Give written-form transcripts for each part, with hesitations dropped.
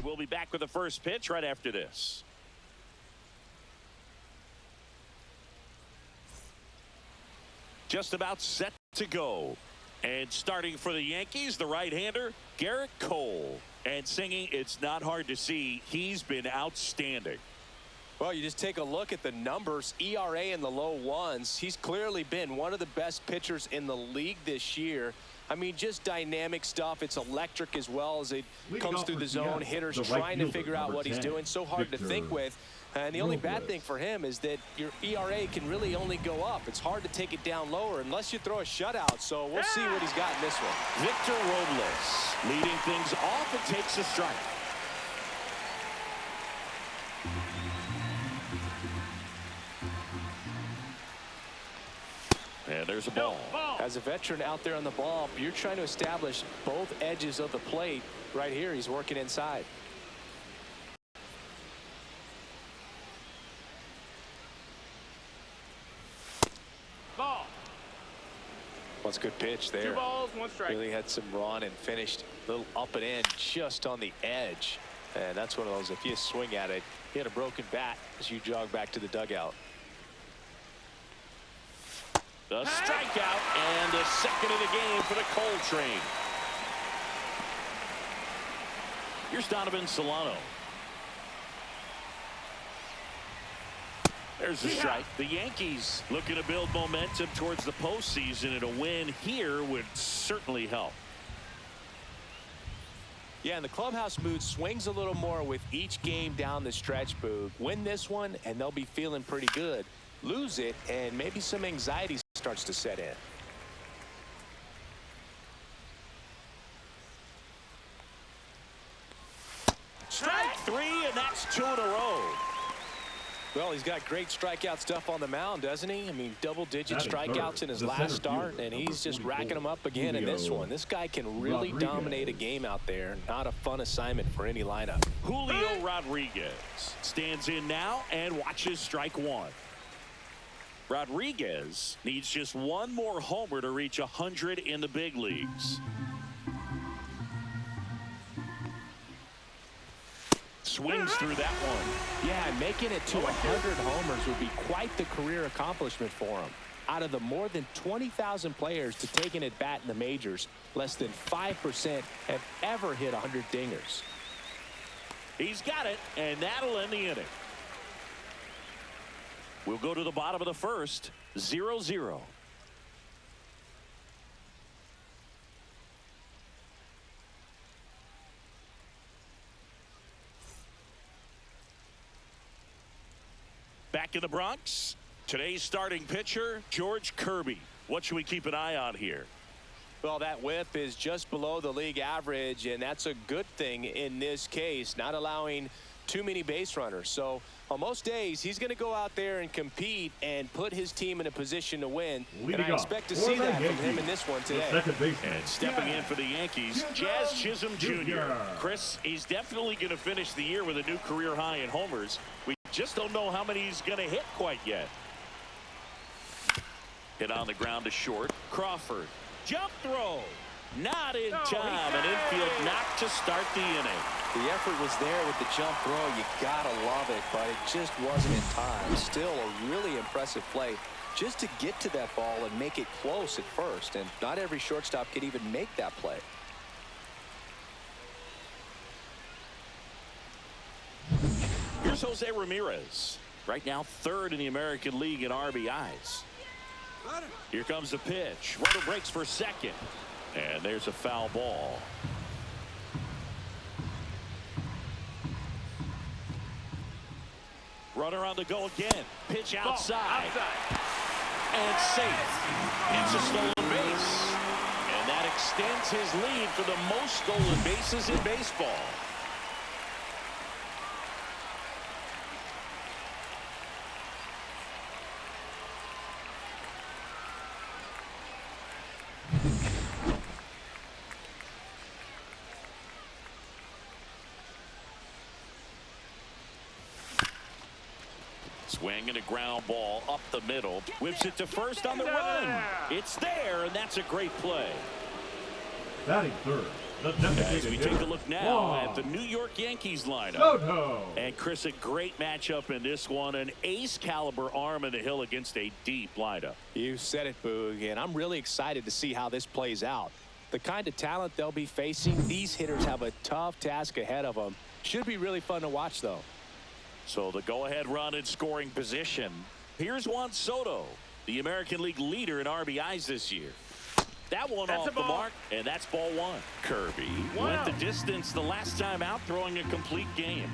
we'll be back with the first pitch right after this. Just about set to go. And starting for the Yankees, the right-hander, Garrett Cole. And singing, it's not hard to see, he's been outstanding. Well, you just take a look at the numbers, ERA in the low ones. He's clearly been one of the best pitchers in the league this year. I mean, just dynamic stuff. It's electric as well as it comes through the zone. Hitters trying to figure out what he's doing. So hard to think with. And the only bad thing for him is that your ERA can really only go up. It's hard to take it down lower unless you throw a shutout. So we'll see what he's got in this one. Victor Robles leading things off and takes a strike. And there's a ball. As a veteran out there on the ball, you're trying to establish both edges of the plate. Right here, he's working inside. Ball. What's a good pitch there. 2 balls, 1 strike. Really had some run and finished a little up and in just on the edge. And that's one of those, if you swing at it, you had a broken bat as you jog back to the dugout. The strikeout and the second of the game for the Cole train. Here's Donovan Solano. There's the strike. The Yankees looking to build momentum towards the postseason, and a win here would certainly help. Yeah, and the clubhouse mood swings a little more with each game down the stretch, Boog. Win this one, and they'll be feeling pretty good. Lose it, and maybe some anxiety starts to set in. Strike 3, and that's 2 in a row. Well, he's got great strikeout stuff on the mound, doesn't he? I mean, double-digit strikeouts in his last start, and he's just racking them up again in this one. This guy can really dominate a game out there. Not a fun assignment for any lineup. Julio Rodriguez stands in now and watches strike 1. Rodriguez needs just one more homer to reach 100 in the big leagues. Swings through that one. Yeah, making it to 100 homers would be quite the career accomplishment for him. Out of the more than 20,000 players to take an at bat in the majors, less than 5% have ever hit 100 dingers. He's got it, and that'll end the inning. We'll go to the bottom of the first, 0-0. Back in the Bronx, today's starting pitcher, George Kirby. What should we keep an eye on here? Well, that whip is just below the league average, and that's a good thing in this case, not allowing too many base runners. So on most days, he's going to go out there and compete and put his team in a position to win. And I expect to see that from him in this one today. And stepping in for the Yankees, Jazz Chisholm Jr. Chris, he's definitely going to finish the year with a new career high in homers. We just don't know how many he's going to hit quite yet. Hit on the ground to short. Crawford. Jump throw. Not in time. An infield knock to start the inning. The effort was there with the jump throw. You gotta love it, but it just wasn't in time. Still a really impressive play just to get to that ball and make it close at first. And not every shortstop can even make that play. Here's Jose Ramirez. Right now, 3rd in the American League in RBIs. Here comes the pitch. Runner breaks for second. And there's a foul ball. Runner on the go again. Pitch outside. And safe. It's a stolen base. And that extends his lead for the most stolen bases in baseball. Swing and a ground ball up the middle. Whips it to first on the run. It's there, and that's a great play. Batting third, As we take a look now at the New York Yankees lineup. Soto. And Chris, a great matchup in this one. An ace caliber arm in the hill against a deep lineup. You said it, Boog, and I'm really excited to see how this plays out. The kind of talent they'll be facing, these hitters have a tough task ahead of them. Should be really fun to watch, though. So the go-ahead run in scoring position. Here's Juan Soto, the American League leader in RBIs this year. That one off the mark, and that's ball one. Kirby went the distance the last time out, throwing a complete game.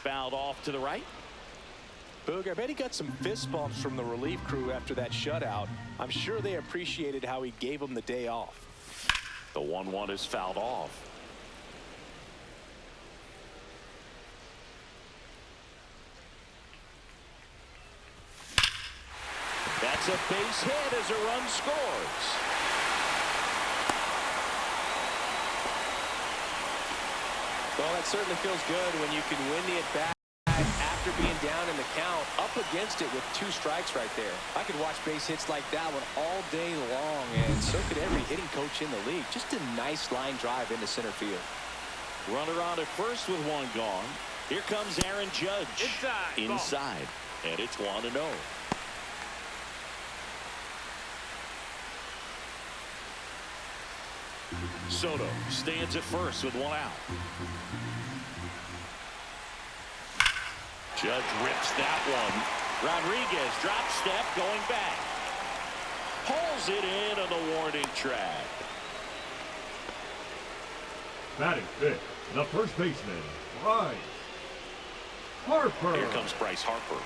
Fouled off to the right. Boog, I bet he got some fist bumps from the relief crew after that shutout. I'm sure they appreciated how he gave them the day off. The 1-1 is fouled off. That's a base hit as a run scores. Well, that certainly feels good when you can win the at-bat after being down in the count, up against it with 2 strikes right there. I could watch base hits like that one all day long, and so could every hitting coach in the league. Just a nice line drive into center field. Runner on at first with 1 gone. Here comes Aaron Judge. Inside. And it's 1-0. Soto stands at first with 1 out. Judge rips that one. Rodriguez drop step going back. Pulls it in on the warning track. Batting fifth, the first baseman, Bryce Harper. Here comes Bryce Harper.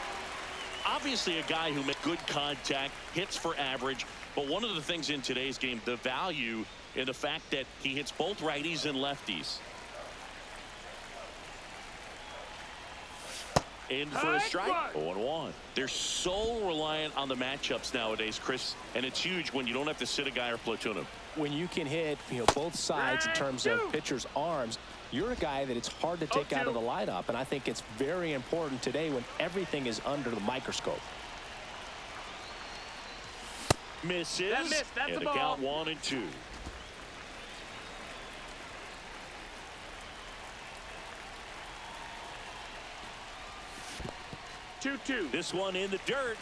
Obviously a guy who makes good contact, hits for average, but one of the things in today's game, the value in the fact that he hits both righties and lefties. In for a strike. 0-1. They're so reliant on the matchups nowadays, Chris, and it's huge when you don't have to sit a guy or platoon him. When you can hit, both sides in terms of pitchers' arms, you're a guy that it's hard to take out of the lineup, and I think it's very important today when everything is under the microscope. Misses. That's and a a count ball. 1-2. 2-2. This one in the dirt.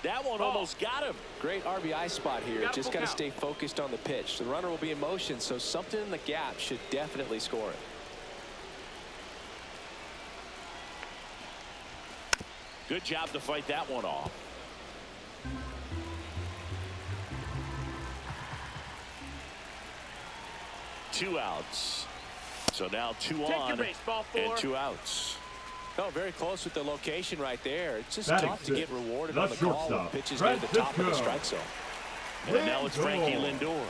That one almost got him. Great RBI spot here. Just got to stay focused on the pitch. The runner will be in motion, so something in the gap should definitely score it. Good job to fight that one off. Two outs. So now 2 on base, ball 4. and 2 outs. Oh, very close with the location right there. It's just Batting tough to get sixth, rewarded the on the call when shortstop, pitches near the top of the Francisco strike zone. And now it's Frankie Lindor. Lindor.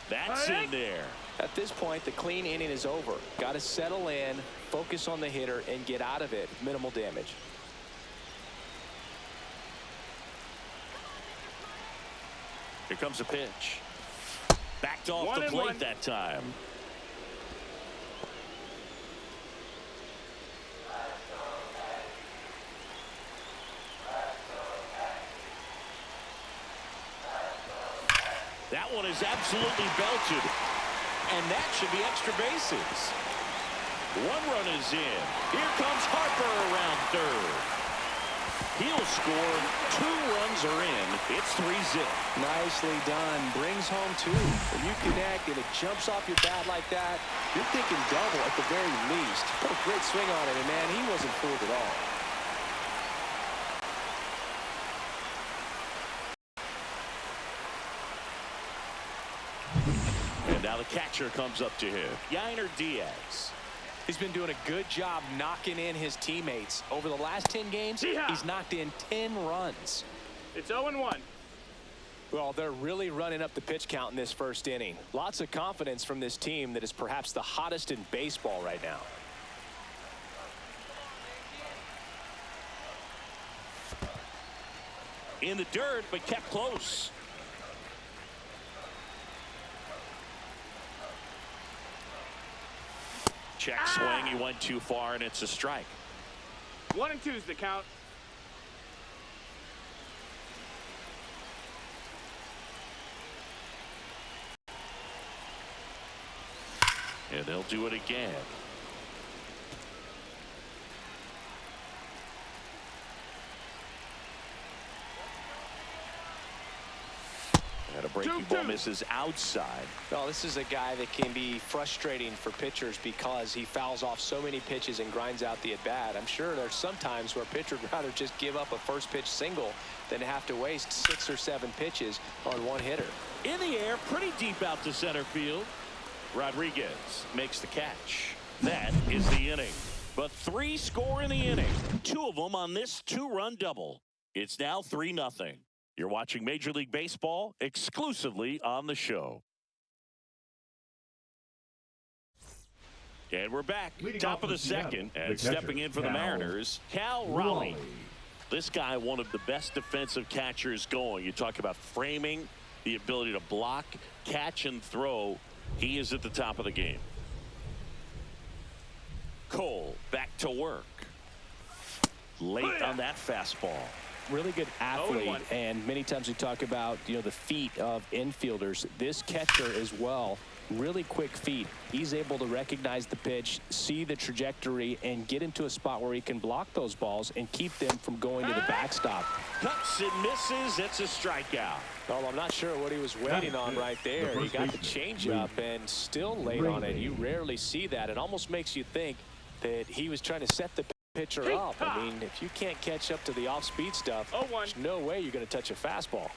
That's in there. At this point, the clean inning is over. Got to settle in, focus on the hitter, and get out of it. Minimal damage. Here comes a pitch. Backed off the plate that time. That one is absolutely belted. And that should be extra bases. 1 run is in. Here comes Harper around third. He'll score. 2 runs are in. It's 3-0. Nicely done. Brings home 2. When you connect and it jumps off your bat like that, you're thinking double at the very least. Put a great swing on it, and man, he wasn't fooled at all. And now the catcher comes up to him. Yainer Diaz. He's been doing a good job knocking in his teammates. Over the last 10 games, he's knocked in 10 runs. It's 0-1. Well, they're really running up the pitch count in this first inning. Lots of confidence from this team that is perhaps the hottest in baseball right now. In the dirt, but kept close. Check swing. He went too far, and it's a strike. 1 and 2's the count. And they'll do it again. And a breaking ball misses outside. Well, this is a guy that can be frustrating for pitchers because he fouls off so many pitches and grinds out the at-bat. I'm sure there's some times where a pitcher would rather just give up a first pitch single than have to waste 6 or 7 pitches on one hitter. In the air, pretty deep out to center field. Rodriguez makes the catch. That is the inning. But 3 score in the inning. 2 of them on this 2-run double. It's now 3-0. You're watching Major League Baseball exclusively on the show. And we're back. Top of the second. And stepping in for the Mariners, Cal Raleigh. This guy, one of the best defensive catchers going. You talk about framing, the ability to block, catch, and throw. He is at the top of the game. Cole back to work. Late on that fastball. Really good athlete, and many times we talk about the feet of infielders. This catcher as well, really quick feet. He's able to recognize the pitch, see the trajectory, and get into a spot where he can block those balls and keep them from going to the backstop. Cuts and misses. It's a strikeout. Well, I'm not sure what he was waiting on right there. He got the changeup and still late on it. You rarely see that. It almost makes you think that he was trying to set the pitcher up. I mean, if you can't catch up to the off-speed stuff, there's no way you're going to touch a fastball.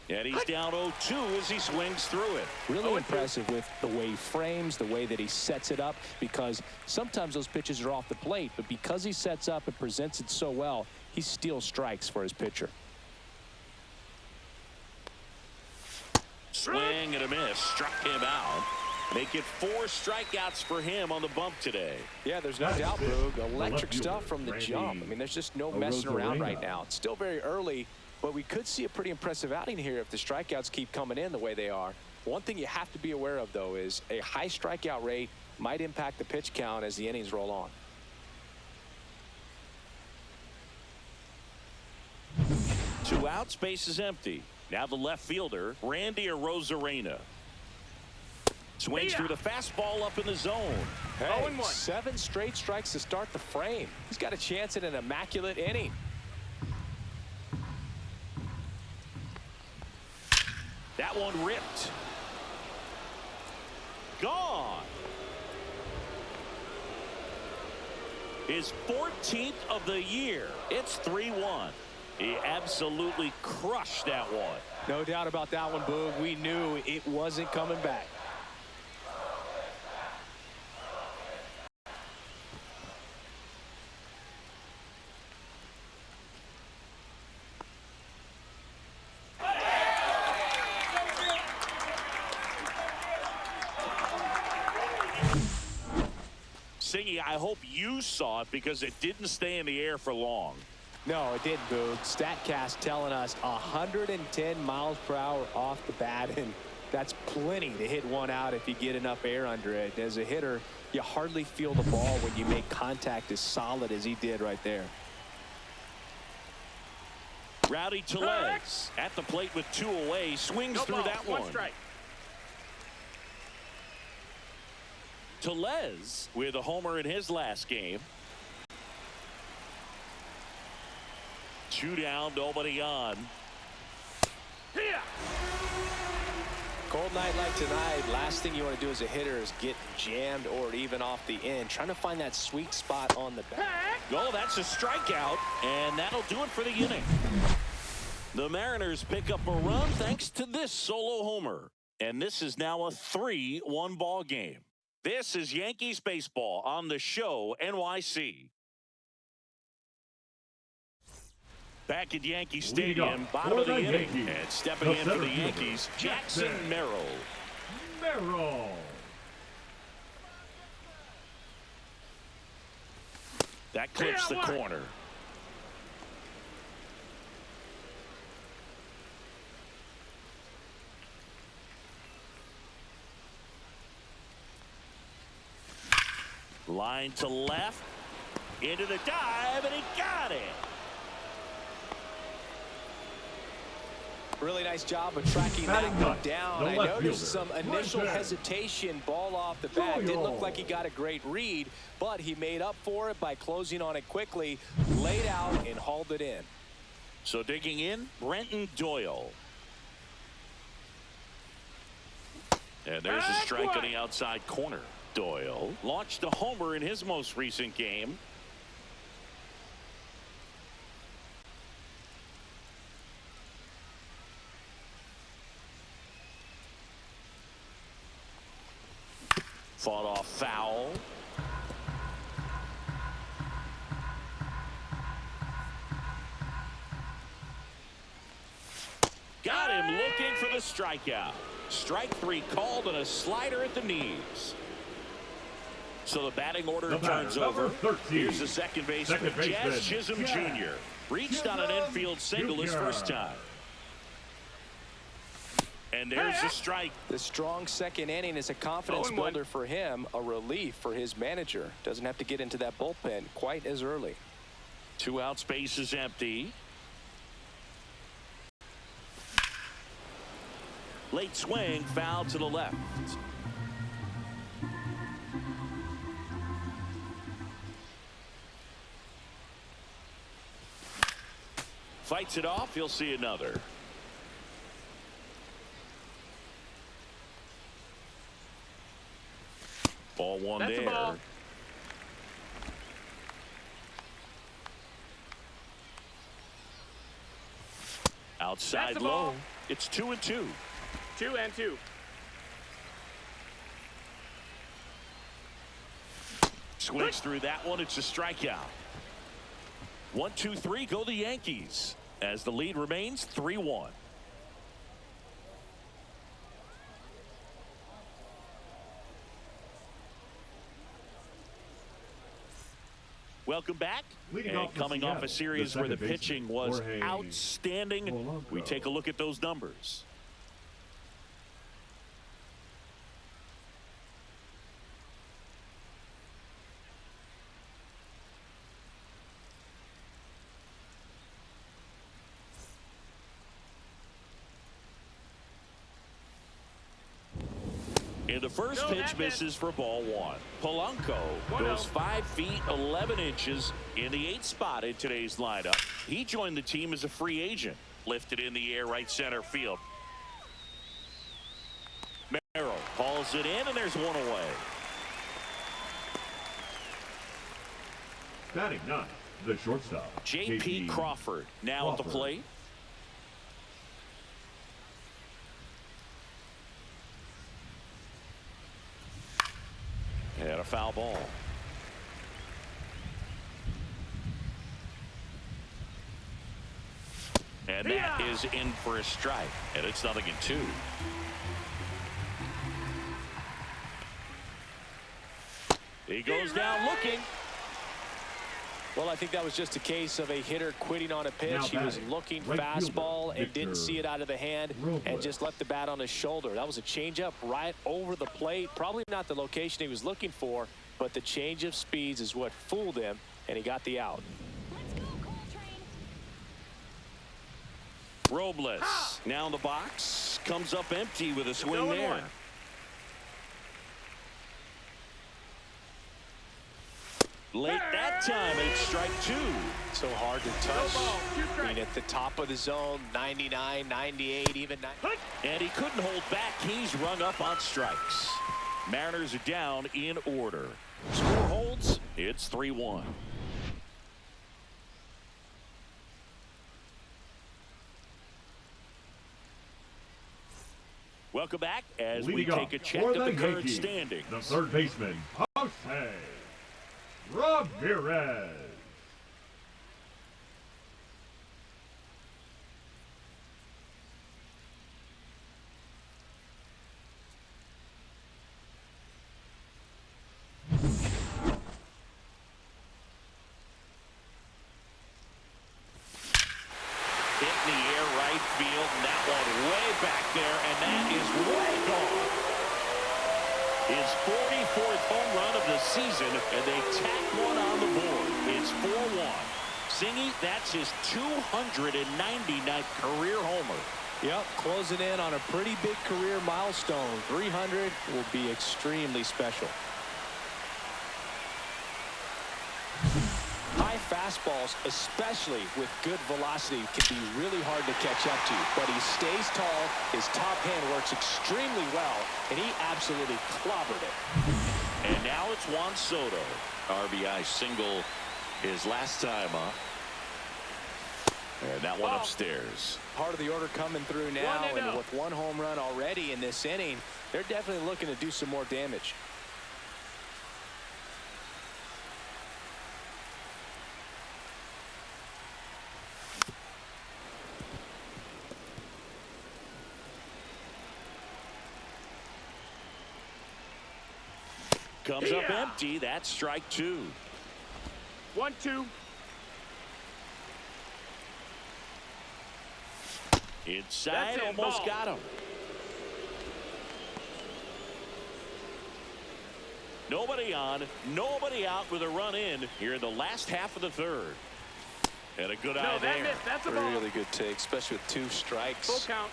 And he's down 0-2 as he swings through it. Really impressive with the way he frames, the way that he sets it up, because sometimes those pitches are off the plate, but because he sets up and presents it so well, he steals strikes for his pitcher. Swing and a miss. Struck him out. Make it 4 strikeouts for him on the bump today. Yeah, there's no doubt, Boog. Electric stuff from the jump. I mean, there's just no messing around right now. It's still very early, but we could see a pretty impressive outing here if the strikeouts keep coming in the way they are. One thing you have to be aware of, though, is a high strikeout rate might impact the pitch count as the innings roll on. Two out, space is empty. Now the left fielder, Randy Arozarena. Swings through the fastball up in the zone. Hey, 7 straight strikes to start the frame. He's got a chance at an immaculate inning. That one ripped. Gone. His 14th of the year. It's 3-1. He absolutely crushed that one. No doubt about that one, Boog. We knew it wasn't coming back. Singy, I hope you saw it because it didn't stay in the air for long. No, it didn't, Boog. StatCast telling us 110 miles per hour off the bat, and that's plenty to hit one out if you get enough air under it. As a hitter, you hardly feel the ball when you make contact as solid as he did right there. Rowdy Tellez at the plate with 2 away, swings through that one. Strike. Tellez with a homer in his last game. 2 down, nobody on. Cold night like tonight, last thing you want to do as a hitter is get jammed or even off the end. Trying to find that sweet spot on the bat. Oh, that's a strikeout, and that'll do it for the inning. The Mariners pick up a run thanks to this solo homer. And this is now a 3-1 ball game. This is Yankees baseball on the show NYC. Back at Yankee Stadium, bottom of the inning, and stepping in for the Yankees, Jackson Merrill. That clips the corner. Line to left. Into the dive, and he got it. Really nice job of tracking that one down. I noticed some initial hesitation, ball off the bat. Didn't look like he got a great read, but he made up for it by closing on it quickly, laid out, and hauled it in. So digging in, Brenton Doyle. And there's a strike on the outside corner. Doyle launched a homer in his most recent game. Fought off foul. Got him looking for the strikeout. Strike 3 called and a slider at the knees. So the batting order turns over. Here's the second baseman, Jazz Chisholm Jr. Reached on an infield single his first time. And there's the strike. The strong second inning is a confidence builder for him, a relief for his manager. Doesn't have to get into that bullpen quite as early. 2 out, space is empty. Late swing, foul to the left. Fights it off, he'll see another. Ball one. That's there. Ball. Outside low. Ball. It's 2-2. 2-2. Swings through that one. It's a strikeout. 1-2-3 go the Yankees as the lead remains 3-1. Welcome back. And coming off a series where the pitching was outstanding, we take a look at those numbers. And the first pitch misses for ball 1. Polanco goes 5 feet 11 inches in the 8th spot in today's lineup. He joined the team as a free agent. Lifted in the air right center field. Merrill hauls it in, and there's one away. Batting 9, the shortstop, J.P. Crawford now at the plate. And a foul ball. And that is in for a strike. And it's 0-2. He goes down looking. Well, I think that was just a case of a hitter quitting on a pitch. He was looking fastball and didn't see it out of the hand and just left the bat on his shoulder. That was a changeup right over the plate. Probably not the location he was looking for, but the change of speeds is what fooled him, and he got the out. Robles now in the box. Comes up empty with a swing there. Late that time, it's strike 2. So hard to touch. I mean, at the top of the zone, 99, 98, even 90. And he couldn't hold back. He's rung up on strikes. Mariners are down in order. Score holds. It's 3-1. Welcome back as we take a check of the current standings. The third baseman, Jose Ramirez. Hit in the air right field, and that one way back there, and that is way gone. His 44th home run of the season, and they tack one on the board. It's 4-1. Singy, that's his 299th career homer. Yep, closing in on a pretty big career milestone. 300 will be extremely special. High fastballs, especially with good velocity, can be really hard to catch up to. But he stays tall, his top hand works extremely well, and he absolutely clobbered it. And now it's Juan Soto. RBI single his last time up. And that one upstairs. Part of the order coming through now, and with one home run already in this inning, they're definitely looking to do some more damage. Comes up empty. That's strike two. 1-2. Inside, almost got him. Nobody on, nobody out with a run in here in the last half of the third. And a good eye there. That's a ball. Really good take, especially with 2 strikes. Full count.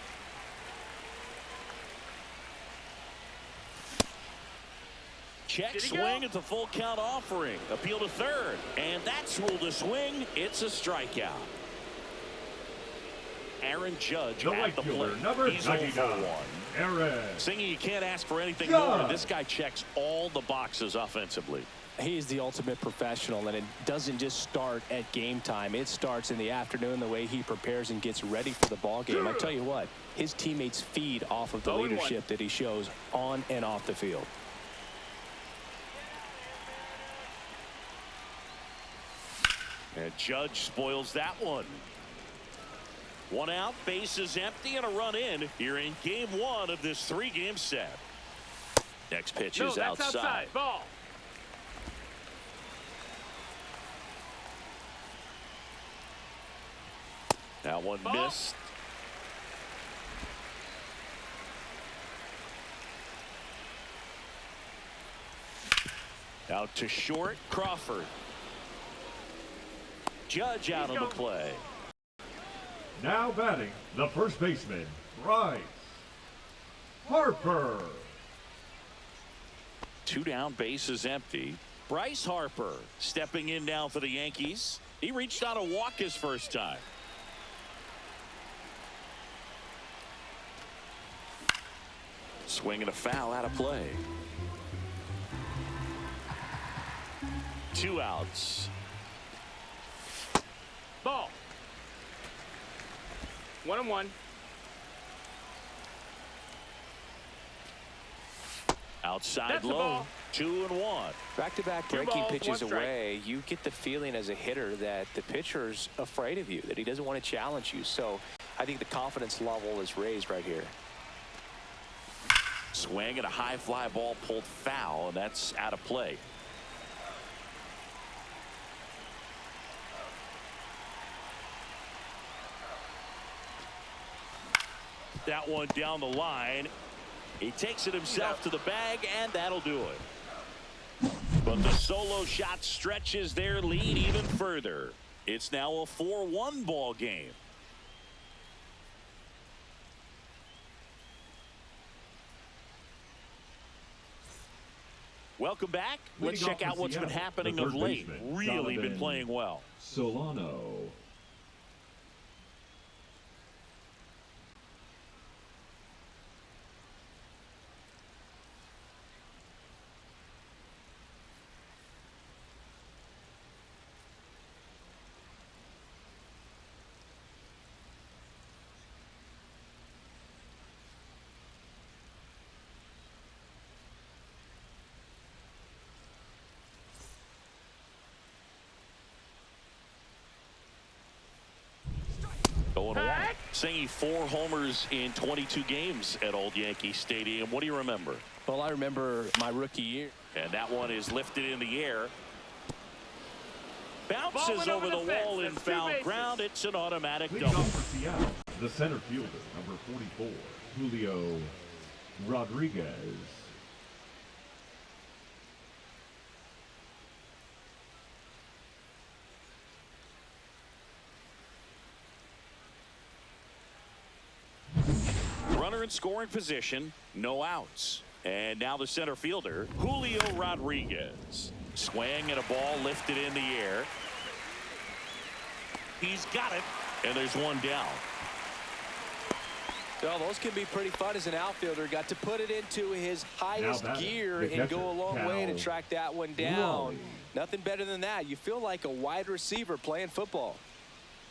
Check swing at the full count offering. Appeal to third. And that's ruled a swing. It's a strikeout. Aaron Judge at the plate. He's 0-for-1. Aaron. Singy, you can't ask for anything more. This guy checks all the boxes offensively. He's the ultimate professional, and it doesn't just start at game time. It starts in the afternoon, the way he prepares and gets ready for the ball game. I tell you what, his teammates feed off of the leadership that he shows on and off the field. And Judge spoils that one. One out, bases empty, and a run in here in game 1 of this 3-game set. Next pitch is outside. Ball. That one missed. Out to short, Crawford. Judge out on the play. Now batting, the first baseman, Bryce Harper. 2 down, bases empty. Bryce Harper stepping in now for the Yankees. He reached on a walk his first time. Swing and a foul, out of play. 2 outs. Ball. 1-1. Outside low. 2-1. Back-to-back breaking pitches away, you get the feeling as a hitter that the pitcher's afraid of you, that he doesn't want to challenge you. So I think the confidence level is raised right here. Swing and a high fly ball pulled foul, and that's out of play. That one down the line. He takes it himself to the bag, and that'll do it. But the solo shot stretches their lead even further. It's now a 4-1 ball game. Welcome back. Let's check out what's been happening of late. Really been playing well. Solano. Singy 4 homers in 22 games at Old Yankee Stadium. What do you remember? Well, I remember my rookie year. And that one is lifted in the air. Bounces over the wall in foul ground. It's an automatic double. For Seattle, the center fielder, number 44, Julio Rodriguez. Runner in scoring position, no outs. And now the center fielder, Julio Rodriguez. Swing and a ball lifted in the air. He's got it, and there's one down. Well, those can be pretty fun as an outfielder. Got to put it into his highest gear and go a long way to track that one down. Nothing better than that. You feel like a wide receiver playing football.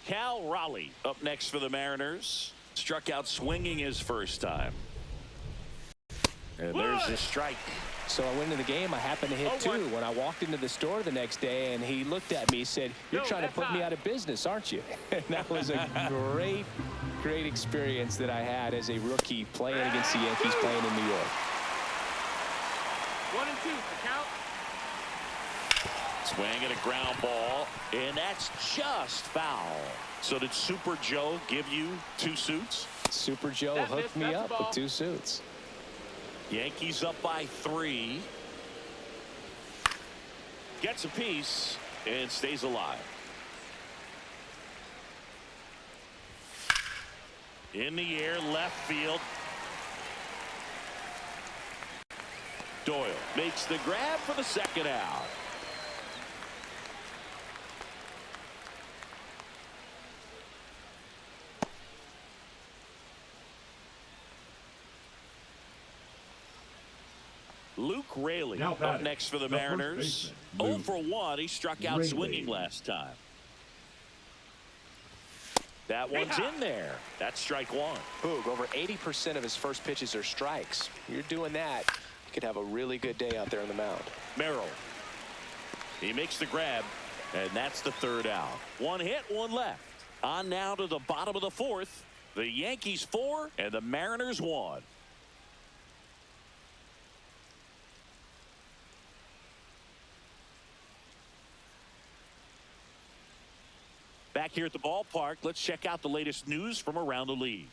Cal Raleigh up next for the Mariners. Struck out swinging his first time. And there's the strike. So I went into the game. I happened to hit 2 when I walked into the store the next day, and he looked at me and said, "You're trying to put me out of business, aren't you?" And that was a great experience that I had as a rookie playing against the Yankees, playing in New York. 1 and 2, the count. Swing and a ground ball, and that's just foul. So did Super Joe give you 2 suits? Super Joe hooked me up with 2 suits. Yankees up by 3. Gets a piece and stays alive. In the air, left field. Doyle makes the grab for the second out. Luke Raley up next for the Mariners. 0 for 1. He struck out swinging last time. That one's in there. That's strike 1. Boog, over 80% of his first pitches are strikes. You're doing that, you could have a really good day out there on the mound. Merrill. He makes the grab, and that's the third out. 1 hit, 1 left. On now to the bottom of the 4th. The Yankees 4 and the Mariners 1. Back here at the ballpark, let's check out the latest news from around the league.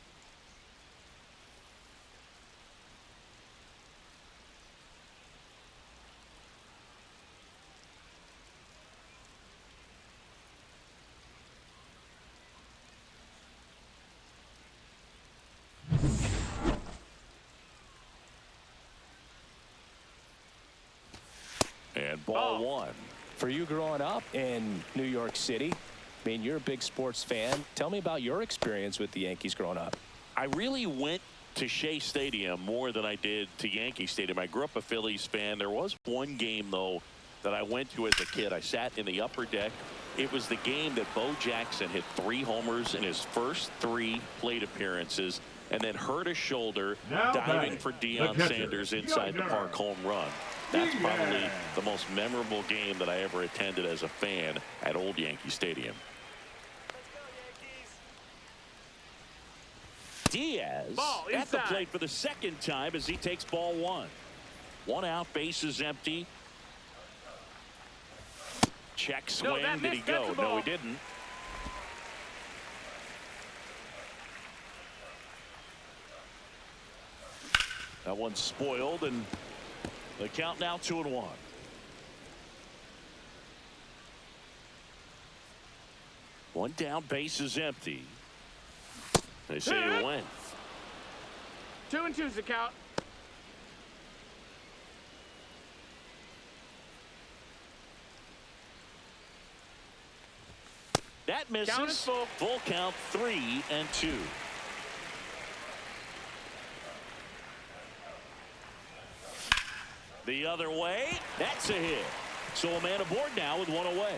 And ball 1. For you growing up in New York City, I mean, you're a big sports fan. Tell me about your experience with the Yankees growing up. I really went to Shea Stadium more than I did to Yankee Stadium. I grew up a Phillies fan. There was one game, though, that I went to as a kid. I sat in the upper deck. It was the game that Bo Jackson hit 3 homers in his first 3 plate appearances and then hurt a shoulder diving for Deion Sanders inside the park home run. That's probably the most memorable game that I ever attended as a fan at Old Yankee Stadium. Diaz at the plate for the second time as he takes ball 1. 1 out, bases empty. Check swing. Did he go? No, he didn't. That one's spoiled, and the count now 2-1. One down, base is empty. They say you win. 2 and 2's the count. That misses. Count is full. Full count, 3-2. The other way. That's a hit. So a man aboard now with 1 away.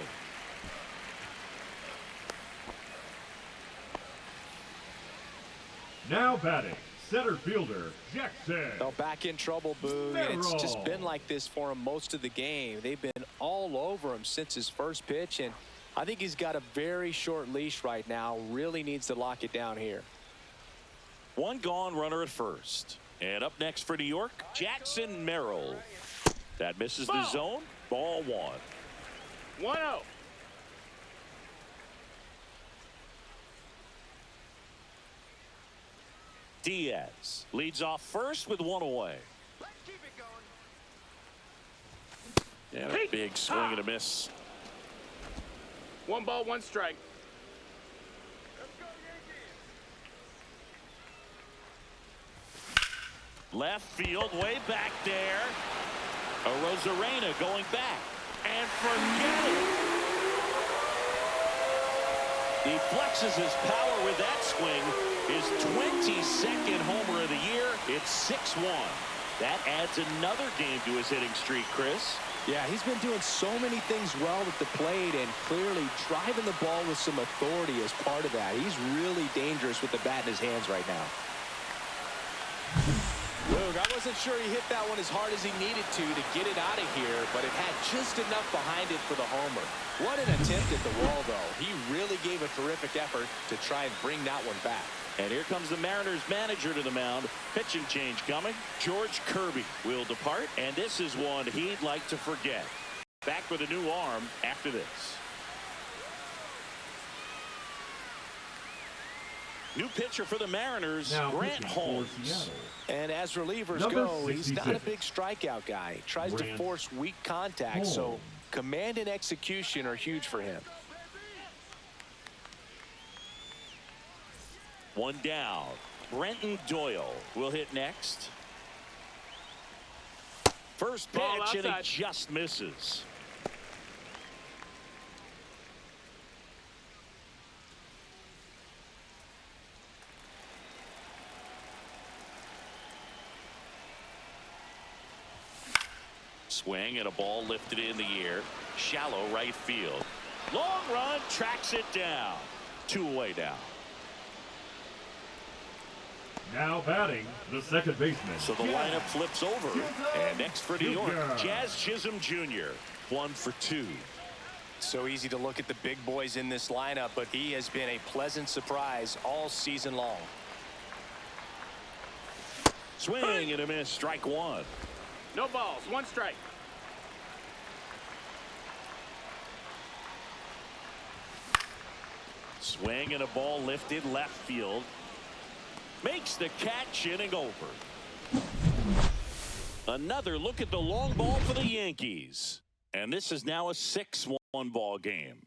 Now batting, center fielder Jackson. Well, back in trouble, Boog, and it's just been like this for him most of the game. They've been all over him since his first pitch, and I think he's got a very short leash right now. Really needs to lock it down here. 1 gone, runner at first. And up next for New York, Jackson Merrill. That misses the zone. Ball 1. 1-0. Diaz leads off first with 1 away. Let's keep it going. And a big swing and a miss. 1 ball, 1 strike. Left field, way back there. Rosarena going back. And forget it. He flexes his power with that swing. His 22nd homer of the year. It's 6-1. That adds another game to his hitting streak, Chris. Yeah, he's been doing so many things well at the plate and clearly driving the ball with some authority as part of that. He's really dangerous with the bat in his hands right now. Luke, I wasn't sure he hit that one as hard as he needed to get it out of here, but it had just enough behind it for the homer. What an attempt at the wall, though. He really gave a terrific effort to try and bring that one back. And here comes the Mariners manager to the mound. Pitching change coming. George Kirby will depart, and this is one he'd like to forget. Back with a new arm after this. New pitcher for the Mariners, Now Grant Holmes. And as relievers Number go, he's not a 66. big strikeout guy. He tries to Grant force weak contact, so Holmes. command and execution are huge for him. One down. Brenton Doyle will hit next. First pitch, Ball and he outside. just misses. Swing and a ball lifted in the air. Shallow right field. Long run, tracks it down. 2 away now. Now batting, the second baseman. So the lineup flips over. And next for New York, Jr. Jazz Chisholm Jr. 1 for 2. So easy to look at the big boys in this lineup, but he has been a pleasant surprise all season long. Swing and a miss, strike 1. No balls. 1 strike. Swing and a ball lifted left field. Makes the catch, inning over. Another look at the long ball for the Yankees. And this is now a 6-1 ball game.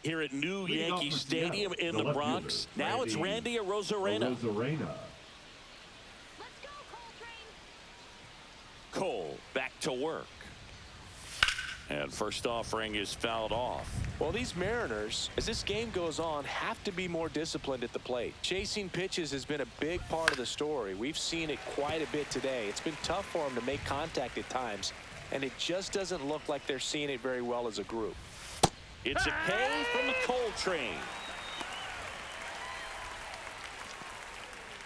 Here at New Leading off Yankee for Stadium Seattle, in the the left Bronx. fielder, Now it's Randy Arozarena. Rosarena. Cole back to work. And first offering is fouled off. Well, these Mariners, as this game goes on, have to be more disciplined at the plate. Chasing pitches has been a big part of the story. We've seen it quite a bit today. It's been tough for them to make contact at times, and it just doesn't look like they're seeing it very well as a group. It's a K from the Cole train.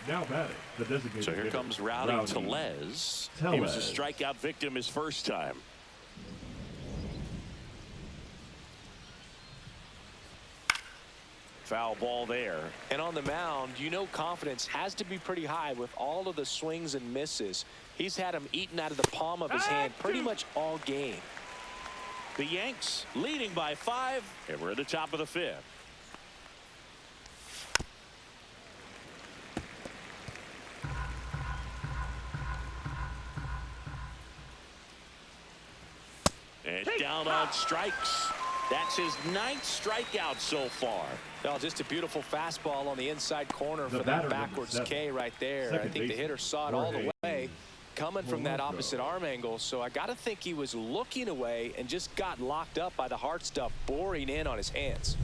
Now batting, the designated So here hitter, comes Rowdy Tellez. He was a strikeout victim his first time. Foul ball there. And on the mound, you know confidence has to be pretty high with all of the swings and misses. He's had them eaten out of the palm of his hand pretty much all game. The Yanks leading by 5, and we're at the top of the 5th. And down on strikes. That's his 9th strikeout so far. Well, just a beautiful fastball on the inside corner The for batter, that number backwards 7, K right there. I second think the baseman, hitter saw it all the Jorge way coming from that Polanco. opposite arm angle. So I got to think he was looking away and just got locked up by the hard stuff boring in on his hands.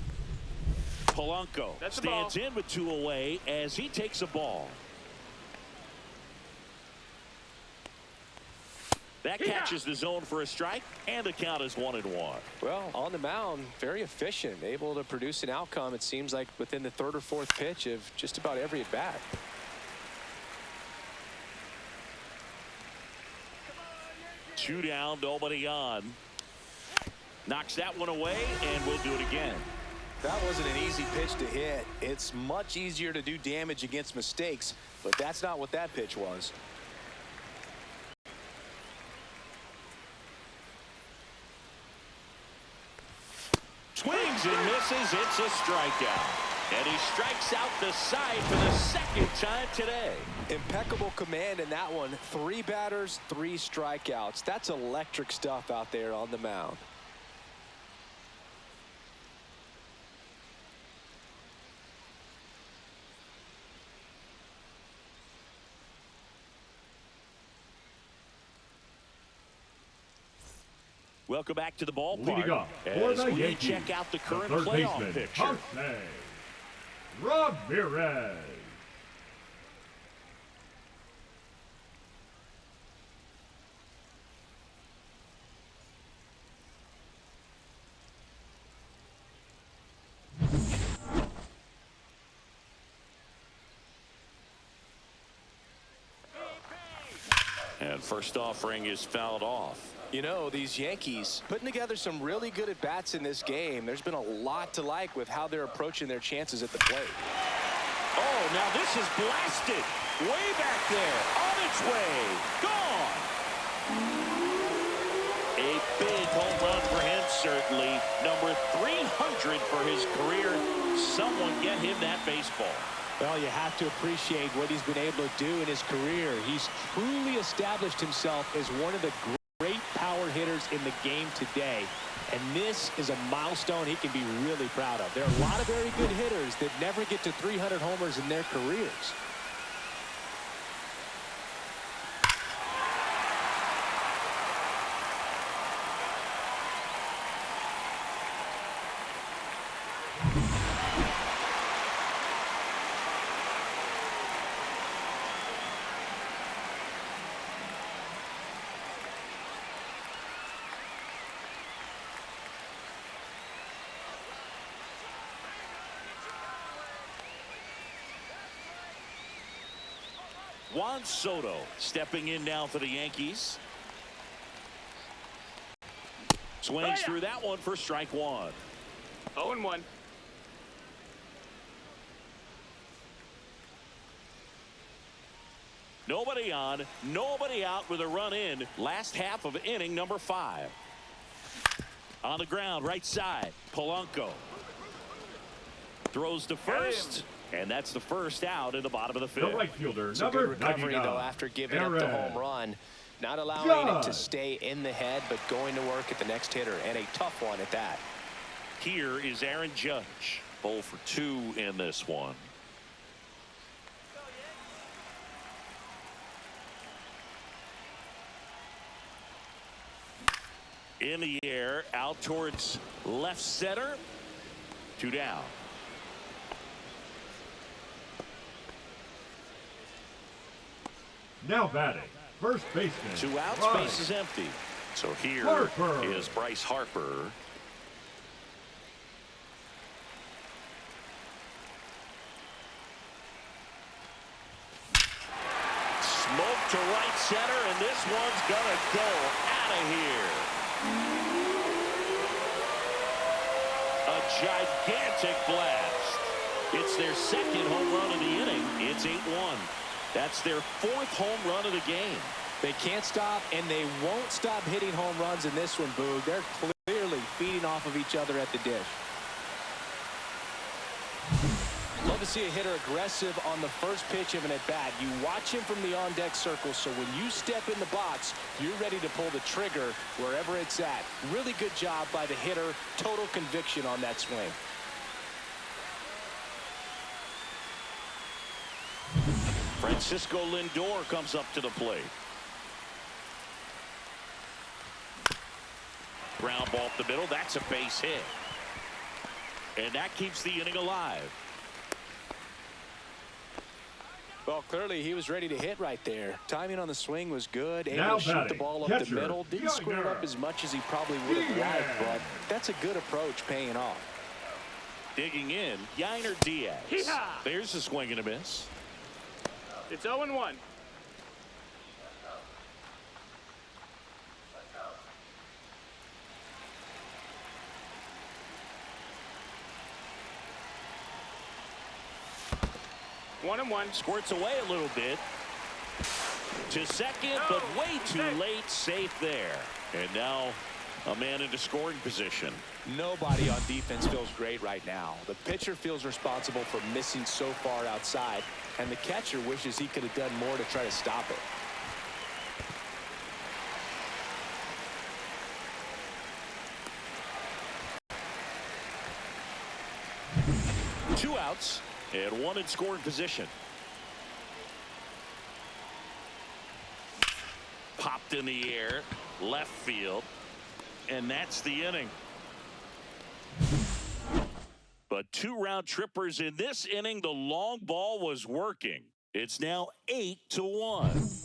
Polanco That's a stands ball. in with 2 away as he takes a ball. That catches the zone for a strike, and the count is 1-1. Well, on the mound, very efficient, able to produce an outcome, it seems like, within the 3rd or 4th pitch of just about every at bat. Two down, nobody on. Knocks that one away, and we'll do it again. That wasn't an easy pitch to hit. It's much easier to do damage against mistakes, but that's not what that pitch was. Swings and misses. It's a strikeout. And he strikes out the side for the 2nd time today. Impeccable command in that one. 3 batters, 3 strikeouts. That's electric stuff out there on the mound. Welcome back to the Leading ballpark up for as the we Yankees, check out the current third playoff baseman, picture. Ramirez. And first offering is fouled off. You know, these Yankees putting together some really good at-bats in this game. There's been a lot to like with how they're approaching their chances at the plate. Oh, now this is blasted. Way back there. On its way. Gone. A big home run for him, certainly. Number 300 for his career. Someone get him that baseball. Well, you have to appreciate what he's been able to do in his career. He's truly established himself as one of the great power hitters in the game today. And this is a milestone he can be really proud of. There are a lot of very good hitters that never get to 300 homers in their careers. Juan Soto stepping in now for the Yankees. Swings through that one for strike one. 0-1. Nobody on, nobody out with a run in. Last half of inning number 5. On the ground, right side, Polanco. Throws to first. And that's the first out in the bottom of the fifth. The right fielder, It's a number good recovery, 99, though, after giving up Aaron the home run. Not allowing it to stay in the head, but going to work at the next hitter, and a tough one at that. Here is Aaron Judge. 0 for 2 in this one. In the air, out towards left center. 2 down. Now batting, first baseman. 2 outs, Bryce base is empty. So here Harper. is Bryce Harper. Smoke to right center, and this one's gonna go out of here. A gigantic blast. It's their second home run of the inning. It's 8-1. That's their 4th home run of the game. They can't stop, and they won't stop hitting home runs in this one, Boog. They're clearly feeding off of each other at the dish. Love to see a hitter aggressive on the first pitch of an at-bat. You watch him from the on-deck circle, so when you step in the box, you're ready to pull the trigger wherever it's at. Really good job by the hitter. Total conviction on that swing. Francisco Lindor comes up to the plate. Ground ball up the middle. That's a base hit. And that keeps the inning alive. Well, clearly he was ready to hit right there. Timing on the swing was good. Able Now to shoot the batting, ball up catcher, the middle. Didn't square it up as much as he probably would have liked, but that's a good approach paying off. Digging in, Yainer Diaz. Yeehaw! There's a swing and a miss. It's 0-1. One and one. Squirts away a little bit. To second, but way too late. Safe there. And now a man into scoring position. Nobody on defense feels great right now. The pitcher feels responsible for missing so far outside, and the catcher wishes he could have done more to try to stop it. Two outs and one in scoring position. Popped in the air, left field, and that's the inning. But 2 round trippers in this inning. The long ball was working. It's now 8-1.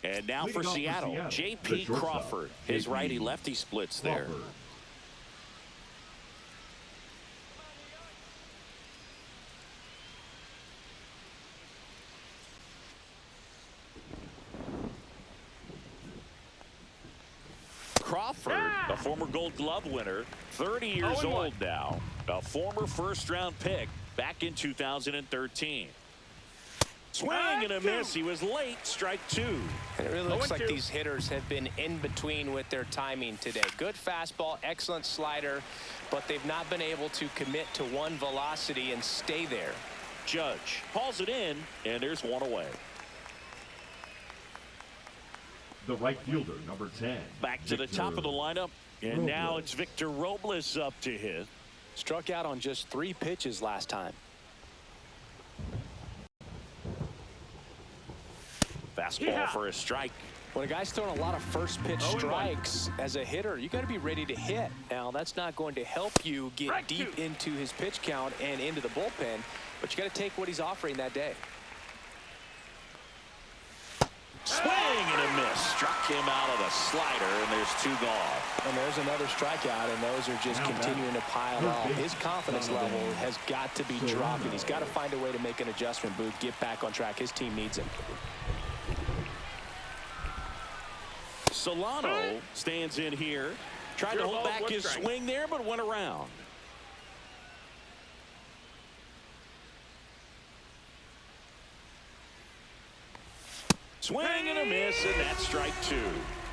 And now for Seattle, J.P. Crawford. His righty-lefty splits there. Crawford, a former Gold Glove winner, 30 years old now, a former first-round pick back in 2013. Swing and a miss. He was late. Strike 2. And it really looks like these hitters have been in between with their timing today. Good fastball, excellent slider, but they've not been able to commit to one velocity and stay there. Judge hauls it in, and there's one away. The right fielder, number 10. Back to the top of the lineup, and now it's Victor Robles up to hit. Struck out on just 3 pitches last time. Fastball for a strike. When a guy's throwing a lot of first pitch strikes as a hitter, you got to be ready to hit. Now, that's not going to help you get deep into his pitch count and into the bullpen, but you got to take what he's offering that day. Swing and a miss. Struck him out of the slider, and there's 2 gone. And there's another strikeout, and those are just continuing to pile up. His confidence level has got to be dropping. He's got to find a way to make an adjustment, Booth, get back on track. His team needs him. Solano stands in here. Tried to hold back his swing there, but went around. Swing and a miss, and that's strike 2.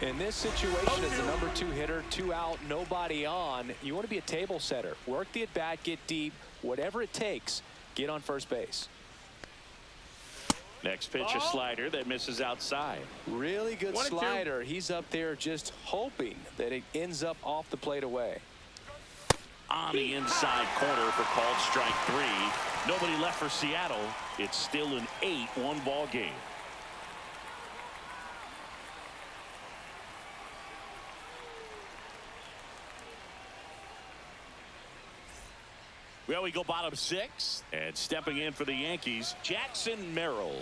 In this situation, as the number 2 hitter, 2 out, nobody on, you want to be a table setter. Work the at-bat, get deep, whatever it takes, get on first base. Next pitch, a slider that misses outside. Really good slider. He's up there just hoping that it ends up off the plate away. On the inside corner for called strike 3. Nobody left for Seattle. It's still an 8-1 ball game. Well, we go bottom 6, and stepping in for the Yankees, Jackson Merrill.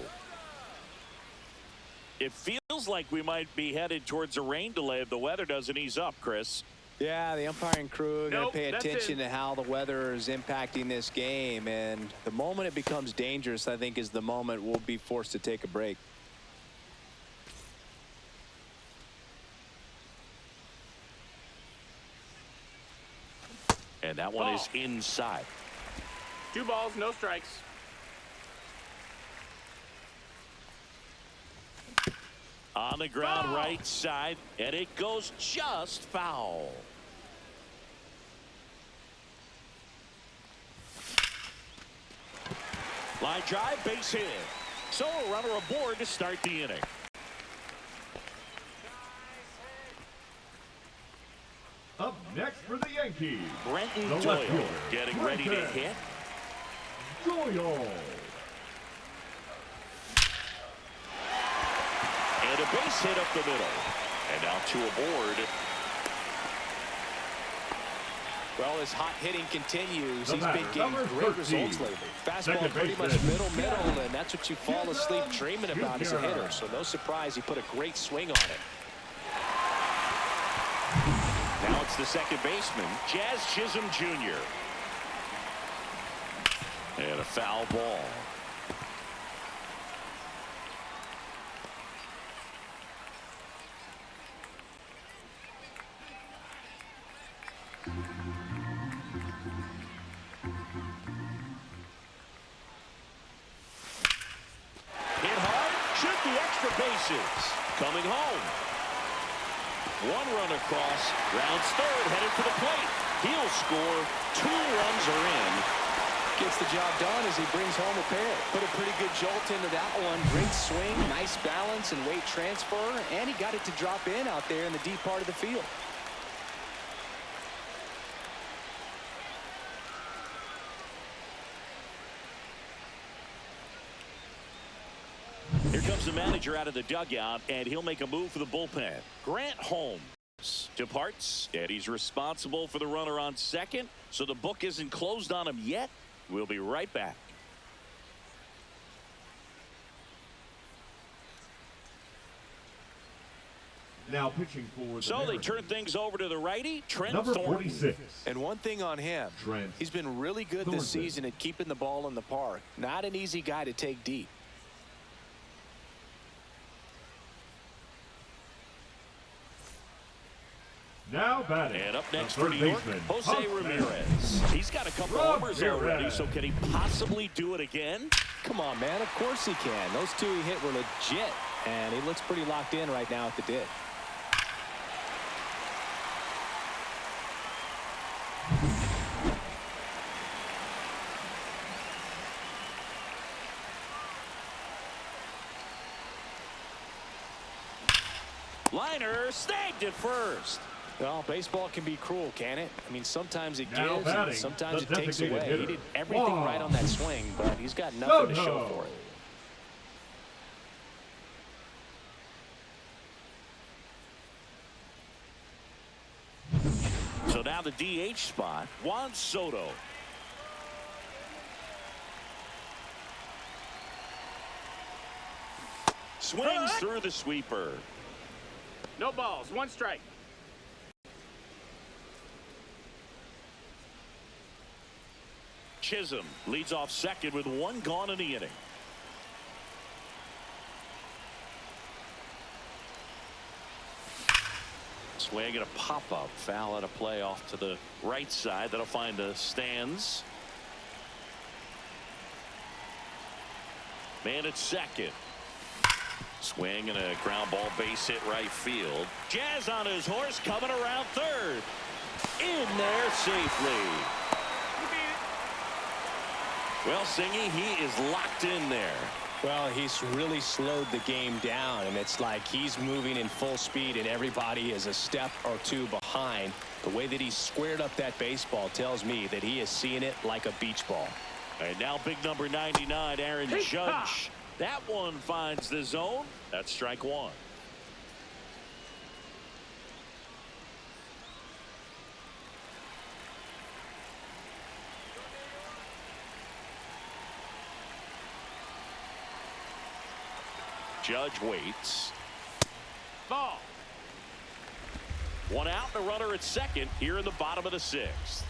It feels like we might be headed towards a rain delay if the weather doesn't ease up, Chris. Yeah, the umpiring crew are going to pay attention to how the weather is impacting this game, and the moment it becomes dangerous, I think, is the moment we'll be forced to take a break. And that one is inside. 2 balls, no strikes. On the ground right side, and it goes just foul. Line drive, base hit. So a runner aboard to start the inning. Up next for the Yankees, Brenton the Doyle left fielder, getting ready to hit. Doyle. And a base hit up the middle. And now 2 aboard. Well, his hot hitting continues. The He's been getting great 13. results lately. Fastball pretty much middle, and that's what you fall asleep dreaming about as a hitter. So no surprise he put a great swing on it. Now it's the second baseman, Jazz Chisholm Jr. And a foul ball. Hit hard, shoot the extra bases. Coming home. 1 run across, rounds third, headed for the plate. He'll score. 2 runs are in. Gets the job done as he brings home a pair. Put a pretty good jolt into that one. Great swing, nice balance and weight transfer, and he got it to drop in out there in the deep part of the field. Here comes the manager out of the dugout, and he'll make a move for the bullpen. Grant Holmes departs, and he's responsible for the runner on second, so the book isn't closed on him yet. We'll be right back. Now pitching for the So they turn things over to the righty, Trent number Thornton. 46. And one thing on him, Trent he's been really good Thornton. this season at keeping the ball in the park. Not an easy guy to take deep. Now batting. And up next the for third New York, baseman, Jose Ramirez. He's got a couple homers already, so can he possibly do it again? Come on, man. Of course he can. Those two he hit were legit, and he looks pretty locked in right now at the dish. Liner snagged at first. Well, baseball can be cruel, can it? I mean, sometimes it Now gives, batting, and sometimes the it takes designated away. hitter. He did everything Wow. right on that swing, but he's got nothing to show for it. So now the DH spot, Juan Soto. Swings through the sweeper. No balls. 1 strike. Chisholm leads off second with 1 gone in the inning. Swing and a pop-up foul at a play off to the right side. That'll find the stands. Man at second. Swing and a ground ball base hit right field. Jazz on his horse coming around third. In there safely. Well, Singy, he is locked in there. Well, he's really slowed the game down, and it's like he's moving in full speed, and everybody is a step or two behind. The way that he squared up that baseball tells me that he is seeing it like a beach ball. And now big number 99, Aaron Judge. That one finds the zone. That's strike 1. Judge waits. Ball. 1 out and a runner at second here in the bottom of the 6th.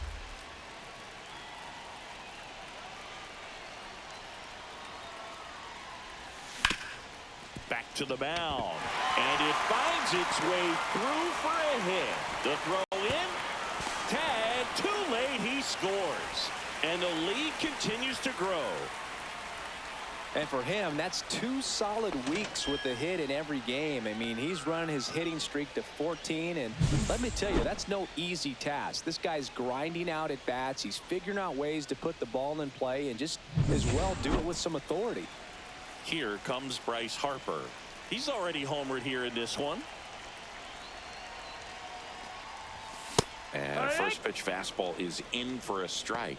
Back to the mound, and it finds its way through for a hit. The throw in, tag, too late, he scores, and the lead continues to grow. And for him, that's 2 solid weeks with a hit in every game. I mean, he's running his hitting streak to 14, and let me tell you, that's no easy task. This guy's grinding out at bats. He's figuring out ways to put the ball in play and just as well do it with some authority. Here comes Bryce Harper. He's already homered here in this one. And a first pitch fastball is in for a strike.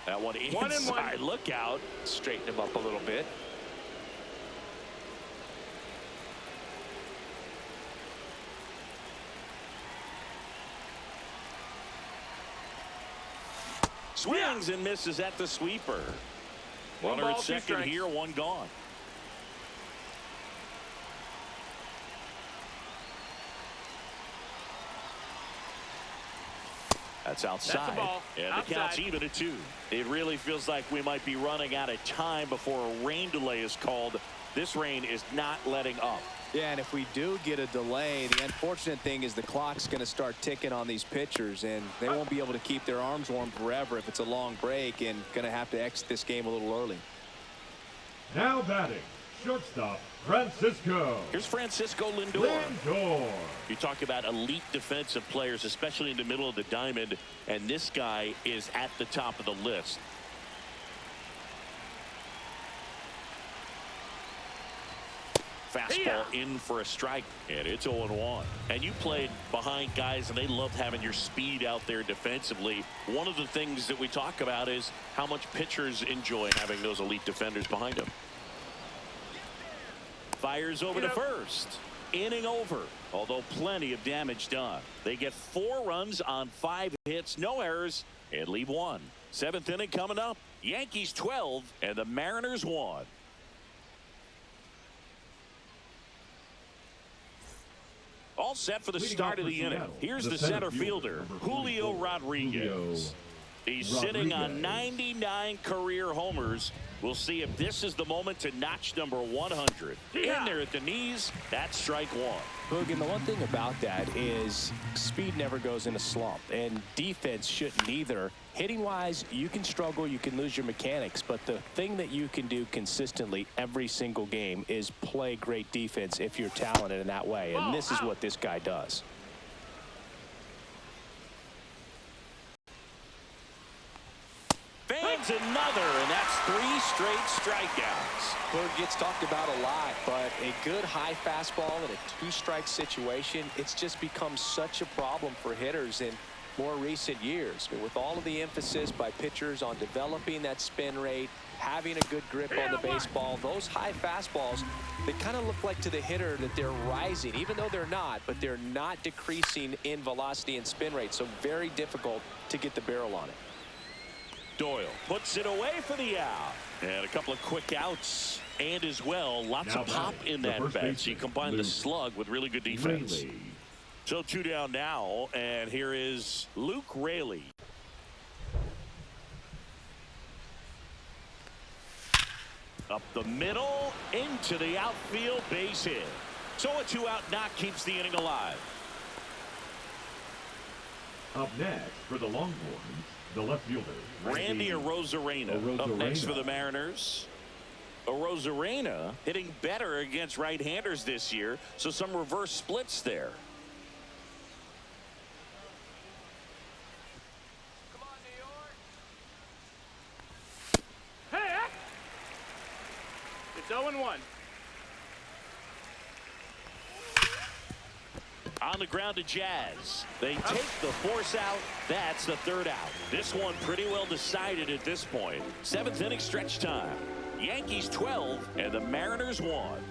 That one inside. Look out. Straighten him up a little bit. Swings and misses at the sweeper. Runner at second here, 1 gone. That's outside. That's a ball. And Outside. the count's even at 2. It really feels like we might be running out of time before a rain delay is called. This rain is not letting up. Yeah, and if we do get a delay, the unfortunate thing is the clock's going to start ticking on these pitchers, and they won't be able to keep their arms warm forever if it's a long break, and going to have to exit this game a little early. Now batting, shortstop, Francisco Here's Francisco Lindor. Lindor. You talk about elite defensive players, especially in the middle of the diamond, and this guy is at the top of the list. Fastball in for a strike, and it's 0-1. And you played behind guys, and they loved having your speed out there defensively. One of the things that we talk about is how much pitchers enjoy having those elite defenders behind them. Fires over to first. Inning over, although plenty of damage done. They get 4 runs on 5 hits, no errors, and leave 1. 7th inning coming up. Yankees 12 and the Mariners 1. All set for the start of the inning. Here's the center fielder, Julio Rodriguez. He's sitting on 99 career homers. We'll see if this is the moment to notch number 100. In there at the knees, that's strike 1. Boog, and the one thing about that is speed never goes in a slump, and defense shouldn't either. Hitting-wise, you can struggle, you can lose your mechanics, but the thing that you can do consistently every single game is play great defense if you're talented in that way, and this is what this guy does. Bangs another, and that's 3 straight strikeouts. Boog gets talked about a lot, but a good high fastball in a 2-strike situation, it's just become such a problem for hitters in more recent years. I mean, with all of the emphasis by pitchers on developing that spin rate, having a good grip on the baseball, those high fastballs, they kind of look like to the hitter that they're rising, even though they're not, but they're not decreasing in velocity and spin rate, so very difficult to get the barrel on it. Doyle puts it away for the out. And a couple of quick outs. And as well, lots of pop in that bat. So you combine the slug with really good defense. So 2 down now. And here is Luke Raley. Up the middle, into the outfield, base hit. So a 2-out knock keeps the inning alive. Up next for the Longhorns, the left fielder, Randy Arozarena up next for the Mariners. Arozarena hitting better against right-handers this year, so some reverse splits there. Come on, New York. Hey! It's 0-1. On the ground to Jazz. They take the force out. That's the 3rd out. This one pretty well decided at this point. 7th inning stretch time. Yankees 12 and the Mariners 1.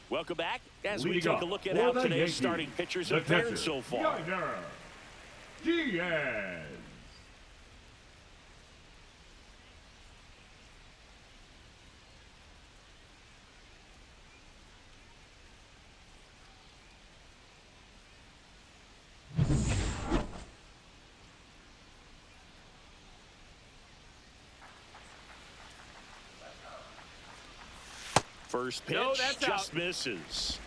Welcome back as we take a look at how today's starting pitchers have fared so far. Diaz. First pitch just misses.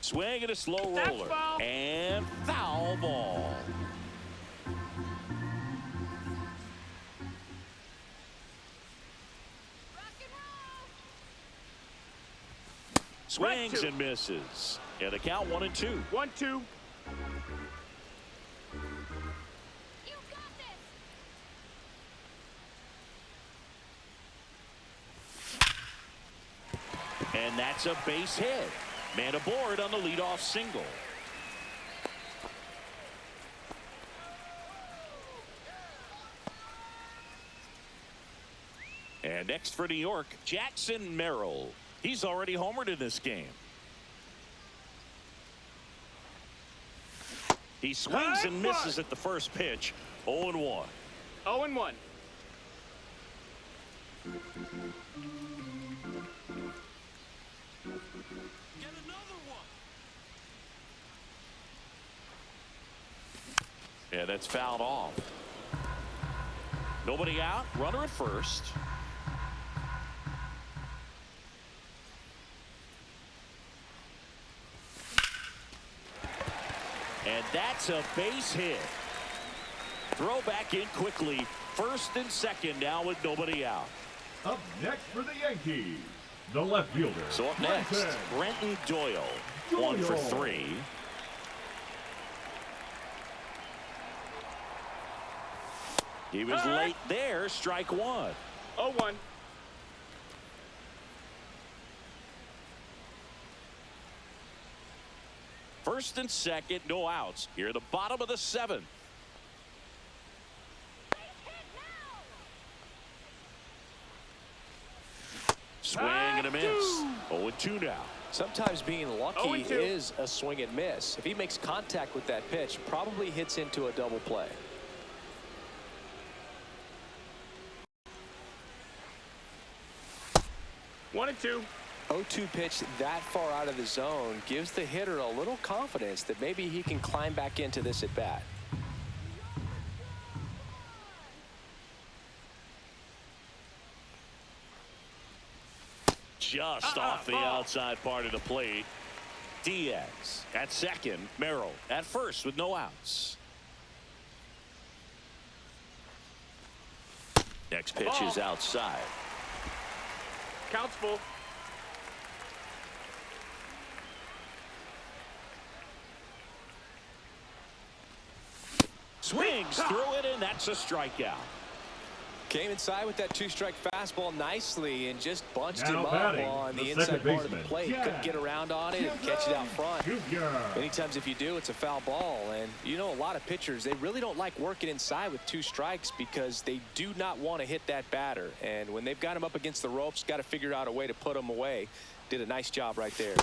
Swing and a slow roller. And foul ball. Swings and misses. And the count 1-2. 1-2. And that's a base hit. Man aboard on the leadoff single. And next for New York, Jackson Merrill. He's already homered in this game. He swings and misses at the first pitch. 0-1. 0-1. Yeah, that's fouled off. Nobody out. Runner at first. And that's a base hit. Throw back in quickly. First and second now with nobody out. Up next for the Yankees, the left fielder. So up next, Brenton Doyle. 1 for 3. He was late there. Strike 1. 0-1. First and second, no outs. Here at the bottom of the 7th. Swing and a miss. 0-2 now. Sometimes being lucky 0-2. is a swing and miss. If he makes contact with that pitch, probably hits into a double play. One and 2. 0-2 pitch that far out of the zone gives the hitter a little confidence that maybe he can climb back into this at bat. Just off the outside part of the plate. Diaz at second. Merrill at first with no outs. Next pitch is outside. Counts full. Swings through it, and that's a strikeout. Came inside with that 2-strike fastball nicely and just bunched Now him up batting, on the the inside second part of the baseman. plate. Yeah. Couldn't get around on it and catch it out front. Junior. Many times if you do, it's a foul ball. And you know, a lot of pitchers, they really don't like working inside with 2 strikes because they do not want to hit that batter. And when they've got him up against the ropes, got to figure out a way to put him away. Did a nice job right there.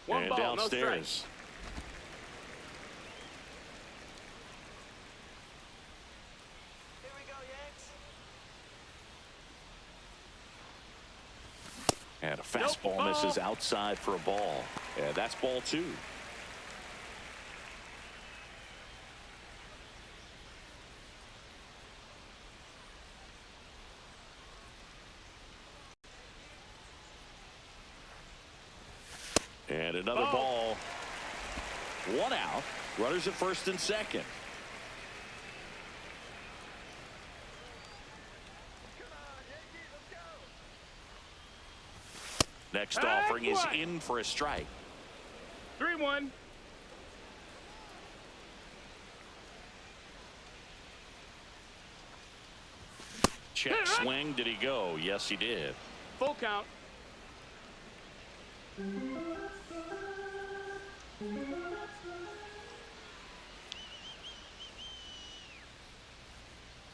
One And ball, no downstairs. strikes. And a fastball misses outside for a ball. And that's ball 2. And another ball. 1 out. Runners at first and second. Next offering is in for a strike. 3-1. Check swing. Did he go? Yes, he did. Full count.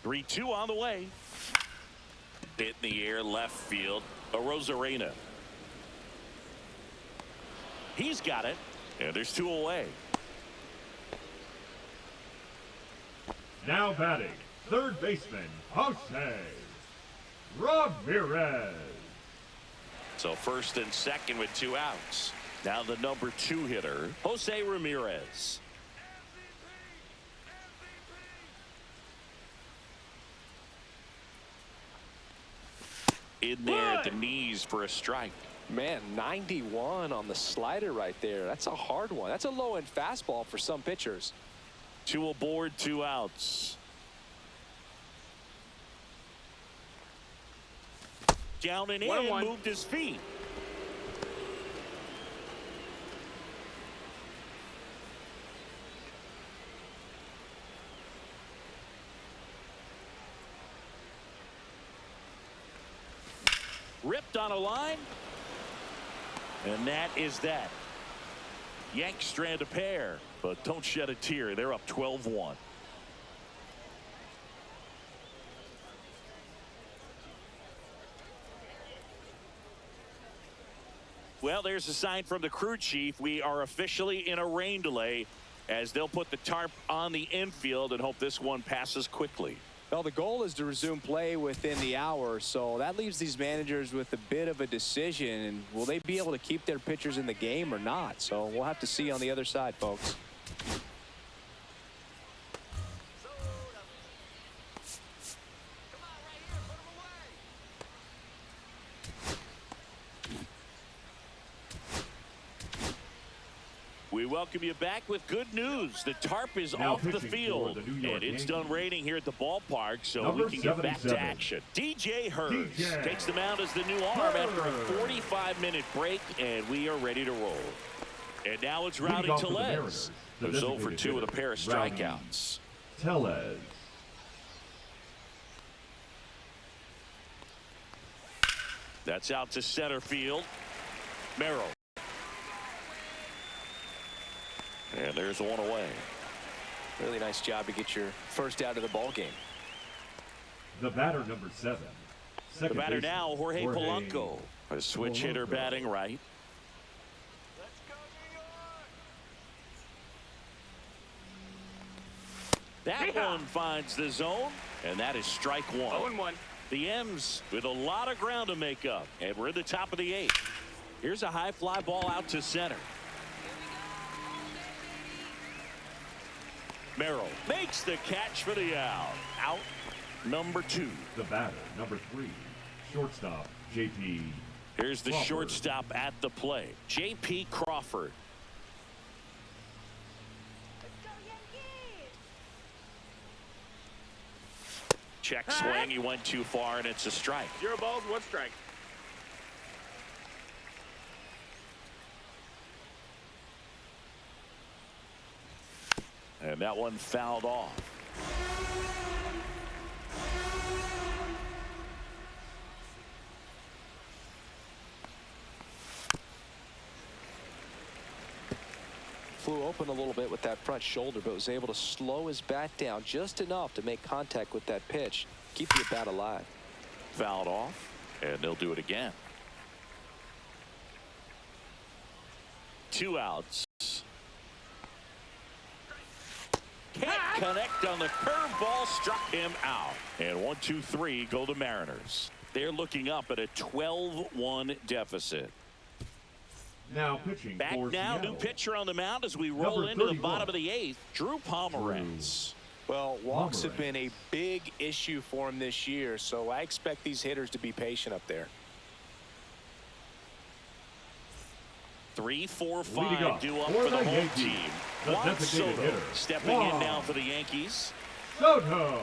Three, 2 on the way. Hit in the air, left field. Arozarena. He's got it. And there's 2 away. Now batting, third baseman, Jose Ramirez. So first and second with 2 outs. Now the number 2 hitter, Jose Ramirez. In there at the knees for a strike. Man, 91 on the slider right there. That's a hard one. That's a low-end fastball for some pitchers. 2 aboard, 2 outs. Down and in, 1-1. moved his feet. Ripped on a line. And that is that. Yanks strand a pair, but don't shed a tear. They're up 12-1. Well, there's a sign from the crew chief. We are officially in a rain delay as they'll put the tarp on the infield and hope this one passes quickly. Well, the goal is to resume play within the hour, so that leaves these managers with a bit of a decision. And will they be able to keep their pitchers in the game or not? So we'll have to see on the other side, folks. We welcome you back with good news. The tarp is Now off the pitching field, for the New York and it's Yankees. done raining here at the ballpark, so Number we can get back to 77. action. DJ Hurd DJ takes the mound as the new arm after a 45-minute break, and we are ready to roll. And now it's Rowdy Leading off for the Tellez, Mariners, the who's 0 for designated 2 with a hitter, pair of Rowdy strikeouts. Tellez. That's out to center field. Merrill. And there's one away. Really nice job to get your first out of the ball game. The batter, number 7. The Second batter baseman, now, Jorge Polanco. A switch hitter batting right. That one finds the zone, and that is strike 1. 0-1. The M's with a lot of ground to make up, and we're in the top of the 8th. Here's a high fly ball out to center. Merrill makes the catch for the out. Out number 2. The batter, number 3. Shortstop, J.P. Here's the Crawford. shortstop at the plate, J.P. Crawford. Check swing. He went too far, and it's a strike. 0 balls, 1 strike. And that one fouled off. Flew open a little bit with that front shoulder, but was able to slow his bat down just enough to make contact with that pitch. Keep the bat alive. Fouled off, and they'll do it again. 2 outs. Can't connect on the curveball, struck him out. And 1, 2, 3 go the Mariners. They're looking up at a 12-1 deficit. Now pitching Back for now, Seattle. new pitcher on the mound as we roll Number into the 31. bottom of the 8th, Drew Pomeranz. Well, walks have Pomeranz. been a big issue for him this year, so I expect these hitters to be patient up there. 3, 4, Leading 5 up due up for for the the home Yankees, team. the Juan designated Soto hitter, stepping in Juan now for the Yankees. Soto.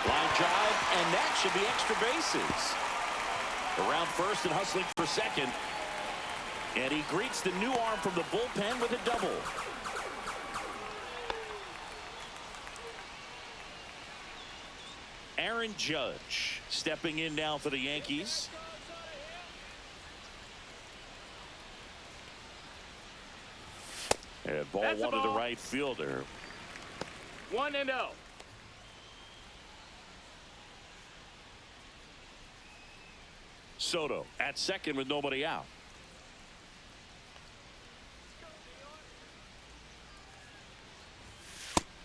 Line drive, and that should be extra bases. Around first and hustling for second. And he greets the new arm from the bullpen with a double. Aaron Judge stepping in now for the Yankees. And ball That's a one to the ball. right fielder. 1-0. Soto at second with nobody out.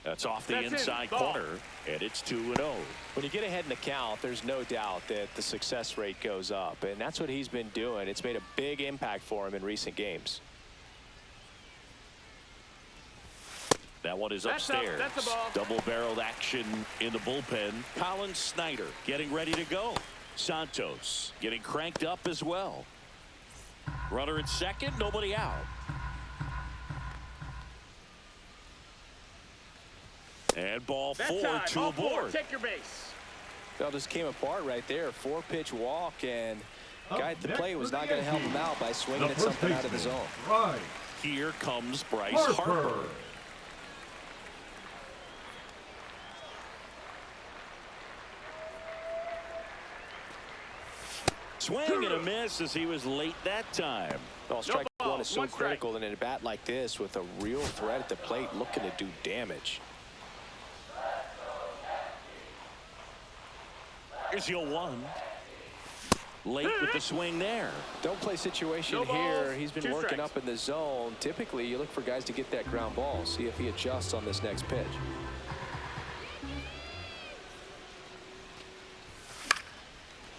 That's off the That's in. inside Ball. corner, and it's 2-0. When you get ahead in the count, there's no doubt that the success rate goes up, and that's what he's been doing. It's made a big impact for him in recent games. That one is That's up. upstairs. That's a ball. Double-barreled action in the bullpen. Colin Snyder getting ready to go. Santos getting cranked up as well. Runner at second, nobody out. And ball That's 4, time. 2 All 4. aboard. Take your base. That just came apart right there. 4-pitch walk, and Up guy at the next plate for was the not going to help him Yankees, out by The swinging at first something out of the baseman, zone. Bryce Here comes Bryce Harper. Harper. Swing and a miss as he was late that time. Well, strike ball, one is so 1 strike. critical in a bat like this with a real threat at the plate looking to do damage. Here's your 1. Late with the swing there. Don't play situation No here. balls, He's been 2 working strikes. up in the zone. Typically, you look for guys to get that ground ball. See if he adjusts on this next pitch.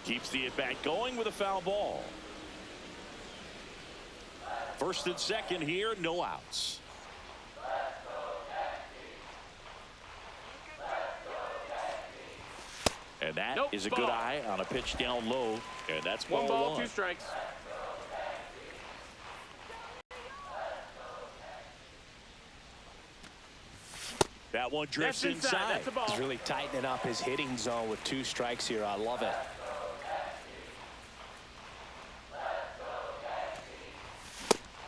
Keeps the at-bat going with a foul ball. First and second here, no outs. And that Nope, is a ball. good eye on a pitch down low. And that's ball 1 ball, 2 strikes. That one drifts That's inside. That's a ball. He's really tightening up his hitting zone with 2 strikes here. I love it.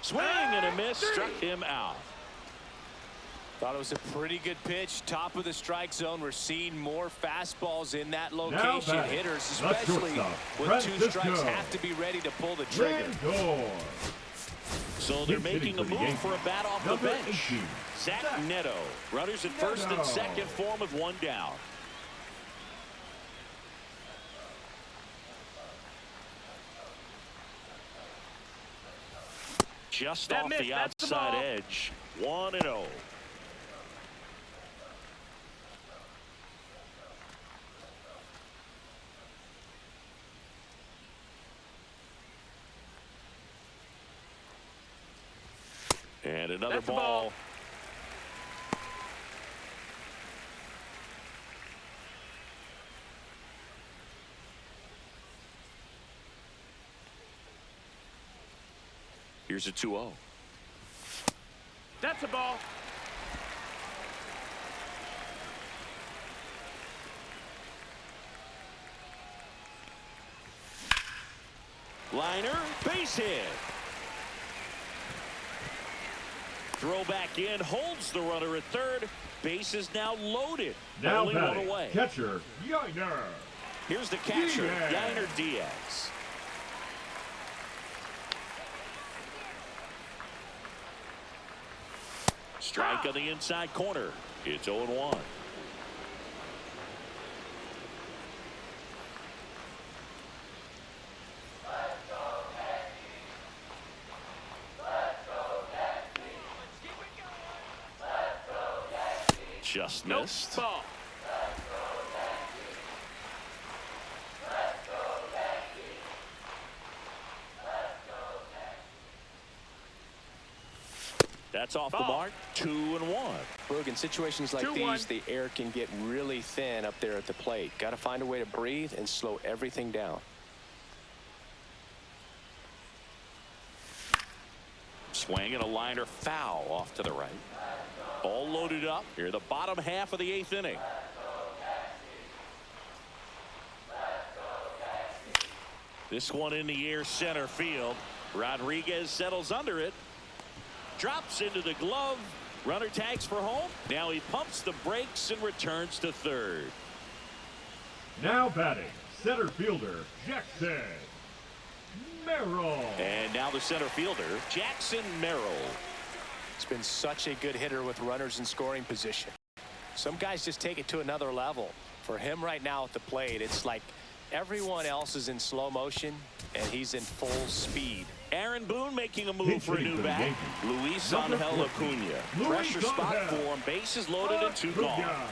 Swing and a miss. Struck him out. Thought it was a pretty good pitch. Top of the strike zone. We're seeing more fastballs in that Now location. batting, Hitters, the especially shortstop, with 2 Francisco strikes, have to be ready to pull the trigger. Lindor. So they're He's making hitting a for the move Yankees. for a bat off the Number bench. 18, Zach Zach Neto. Runners at first and Neto. second for him with 1 down. Just That off missed. the That's the outside ball. edge. 1-0. And another That's the ball. ball. Here's a 2-0. That's a ball. Liner, base hit. Throw back in, holds the runner at third. Base is now loaded. Now Only 1 batting, away. catcher, Yainer. Here's the catcher, Diaz. Yainer Diaz. Strike on the inside corner. It's 0-1. Just Nope, missed. ball. That's off the Ball. mark. 2-1. Look, in situations like 2-1. these, the air can get really thin up there at the plate. Got to find a way to breathe and slow everything down. Swing and a liner foul off to the right. All loaded up. Here, the bottom half of the 8th inning. This one in the air, center field. Rodriguez settles under it. Drops into the glove. Runner tags for home. Now he pumps the brakes and returns to third. Now batting, center fielder, Jackson Merrill. And now the center fielder, Jackson Merrill. He's been such a good hitter with runners in scoring position. Some guys just take it to another level. For him right now at the plate, it's like everyone else is in slow motion and he's in full speed. Aaron Boone making a move Pinch for a hitting new for the bat. Yankees. Luis Number Angel 14, Acuna. Luis Pressure spot Angel. for him. Bases loaded and 2 gone. Acuna.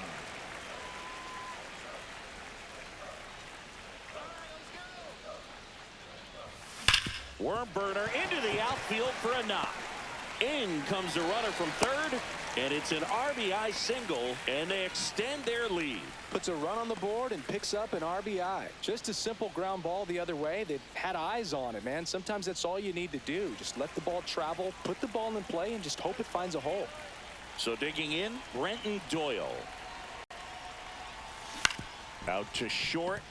Worm burner into the outfield for a knock. In comes the runner from third, and it's an RBI single, and they extend their lead. Puts a run on the board and picks up an RBI. Just a simple ground ball the other way. They've had eyes on it, man. Sometimes that's all you need to do. Just let the ball travel, put the ball in play, and just hope it finds a hole. So digging in, Brenton Doyle. Out to short.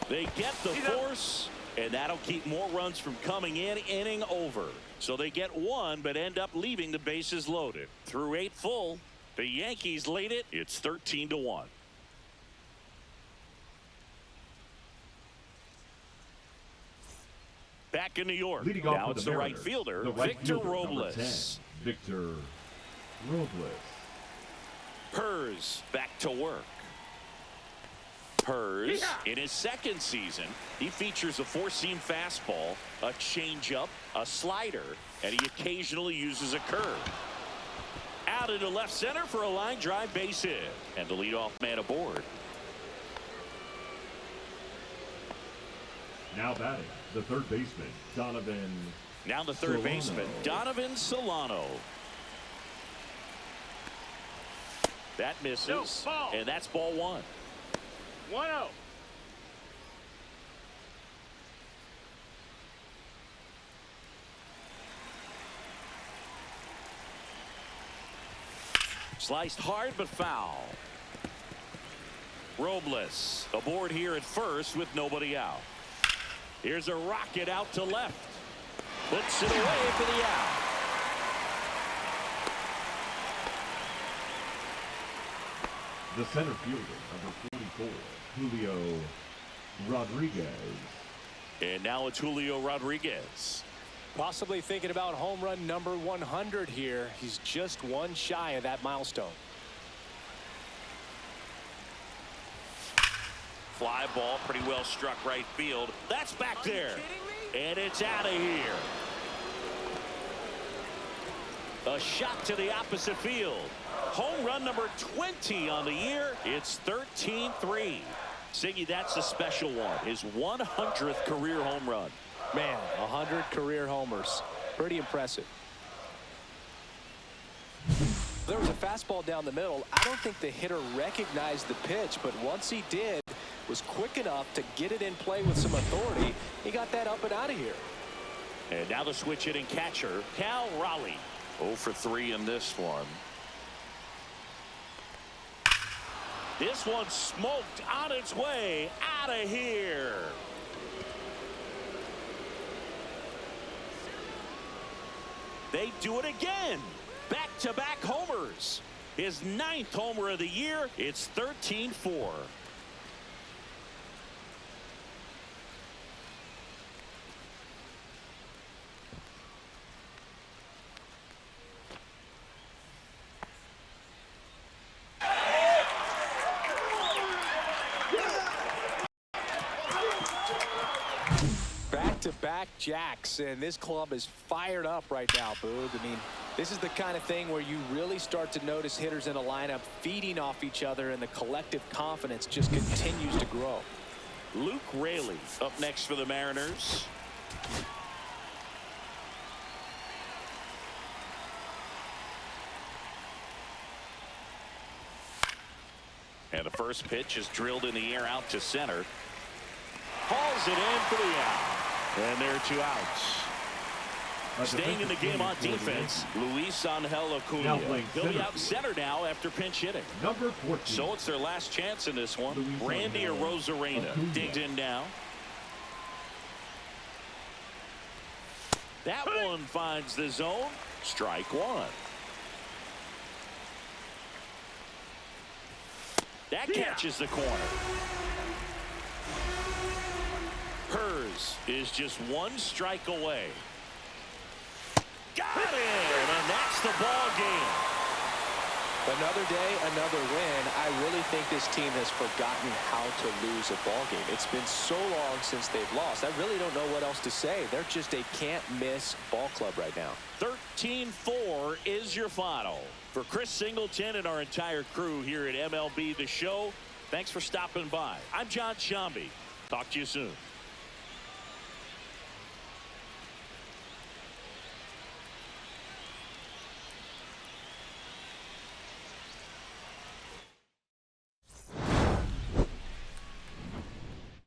They get the force, and that'll keep more runs from coming in. Inning over. So they get 1, but end up leaving the bases loaded. Through 8 full, the Yankees lead it. It's 13-1. Back in New York. Leading off Now with it's the the right Mariners, fielder, the right Victor fielder, number Robles. 10, Victor Robles. Pers back to work. Pers in his second season, he features a 4-seam fastball, a changeup, a slider, and he occasionally uses a curve. Out into left center for a line drive base hit, and the leadoff man aboard. Now batting, the third baseman, Donovan. Now the third Solano. baseman, Donovan Solano. That misses, No, ball. and that's ball 1. 1-0. Sliced hard but foul. Robles aboard here at first with nobody out. Here's a rocket out to left. Puts it away for the out. The center fielder, number 44, Julio Rodriguez. And now it's Julio Rodriguez. Possibly thinking about home run number 100 here. He's just one shy of that milestone. Fly ball pretty well struck right field. That's back there. And it's out of here. A shot to the opposite field. Home run number 20 on the year. It's 13-3. Siggy, that's a special one. His 100th career home run. Man, 100 career homers. Pretty impressive. There was a fastball down the middle. I don't think the hitter recognized the pitch, but once he did, was quick enough to get it in play with some authority. He got that up and out of here. And now the switch hitting catcher, Cal Raleigh. 0 for 3 in this one. This one smoked on its way out of here. They do it again. Back-to-back homers. His 9th homer of the year. It's 13-4. Back-to-back jacks, and this club is fired up right now, Boog. I mean, this is the kind of thing where you really start to notice hitters in a lineup feeding off each other, and the collective confidence just continues to grow. Luke Raley up next for the Mariners. And the first pitch is drilled in the air out to center. Hauls it in for the out. And there are 2 outs. Staying in the game on defense, Luis Angel Acuna. He'll be out center now after pinch hitting. Number 14. So it's their last chance in this one. Luis Randy Angel Arozarena Acuna. digs in now. That one finds the zone. Strike 1. That catches the corner. Hers is just 1 strike away. Got it! And that's the ball game. Another day, another win. I really think this team has forgotten how to lose a ball game. It's been so long since they've lost. I really don't know what else to say. They're just a can't-miss ball club right now. 13-4 is your final. For Chris Singleton and our entire crew here at MLB The Show, thanks for stopping by. I'm John Shambi. Talk to you soon.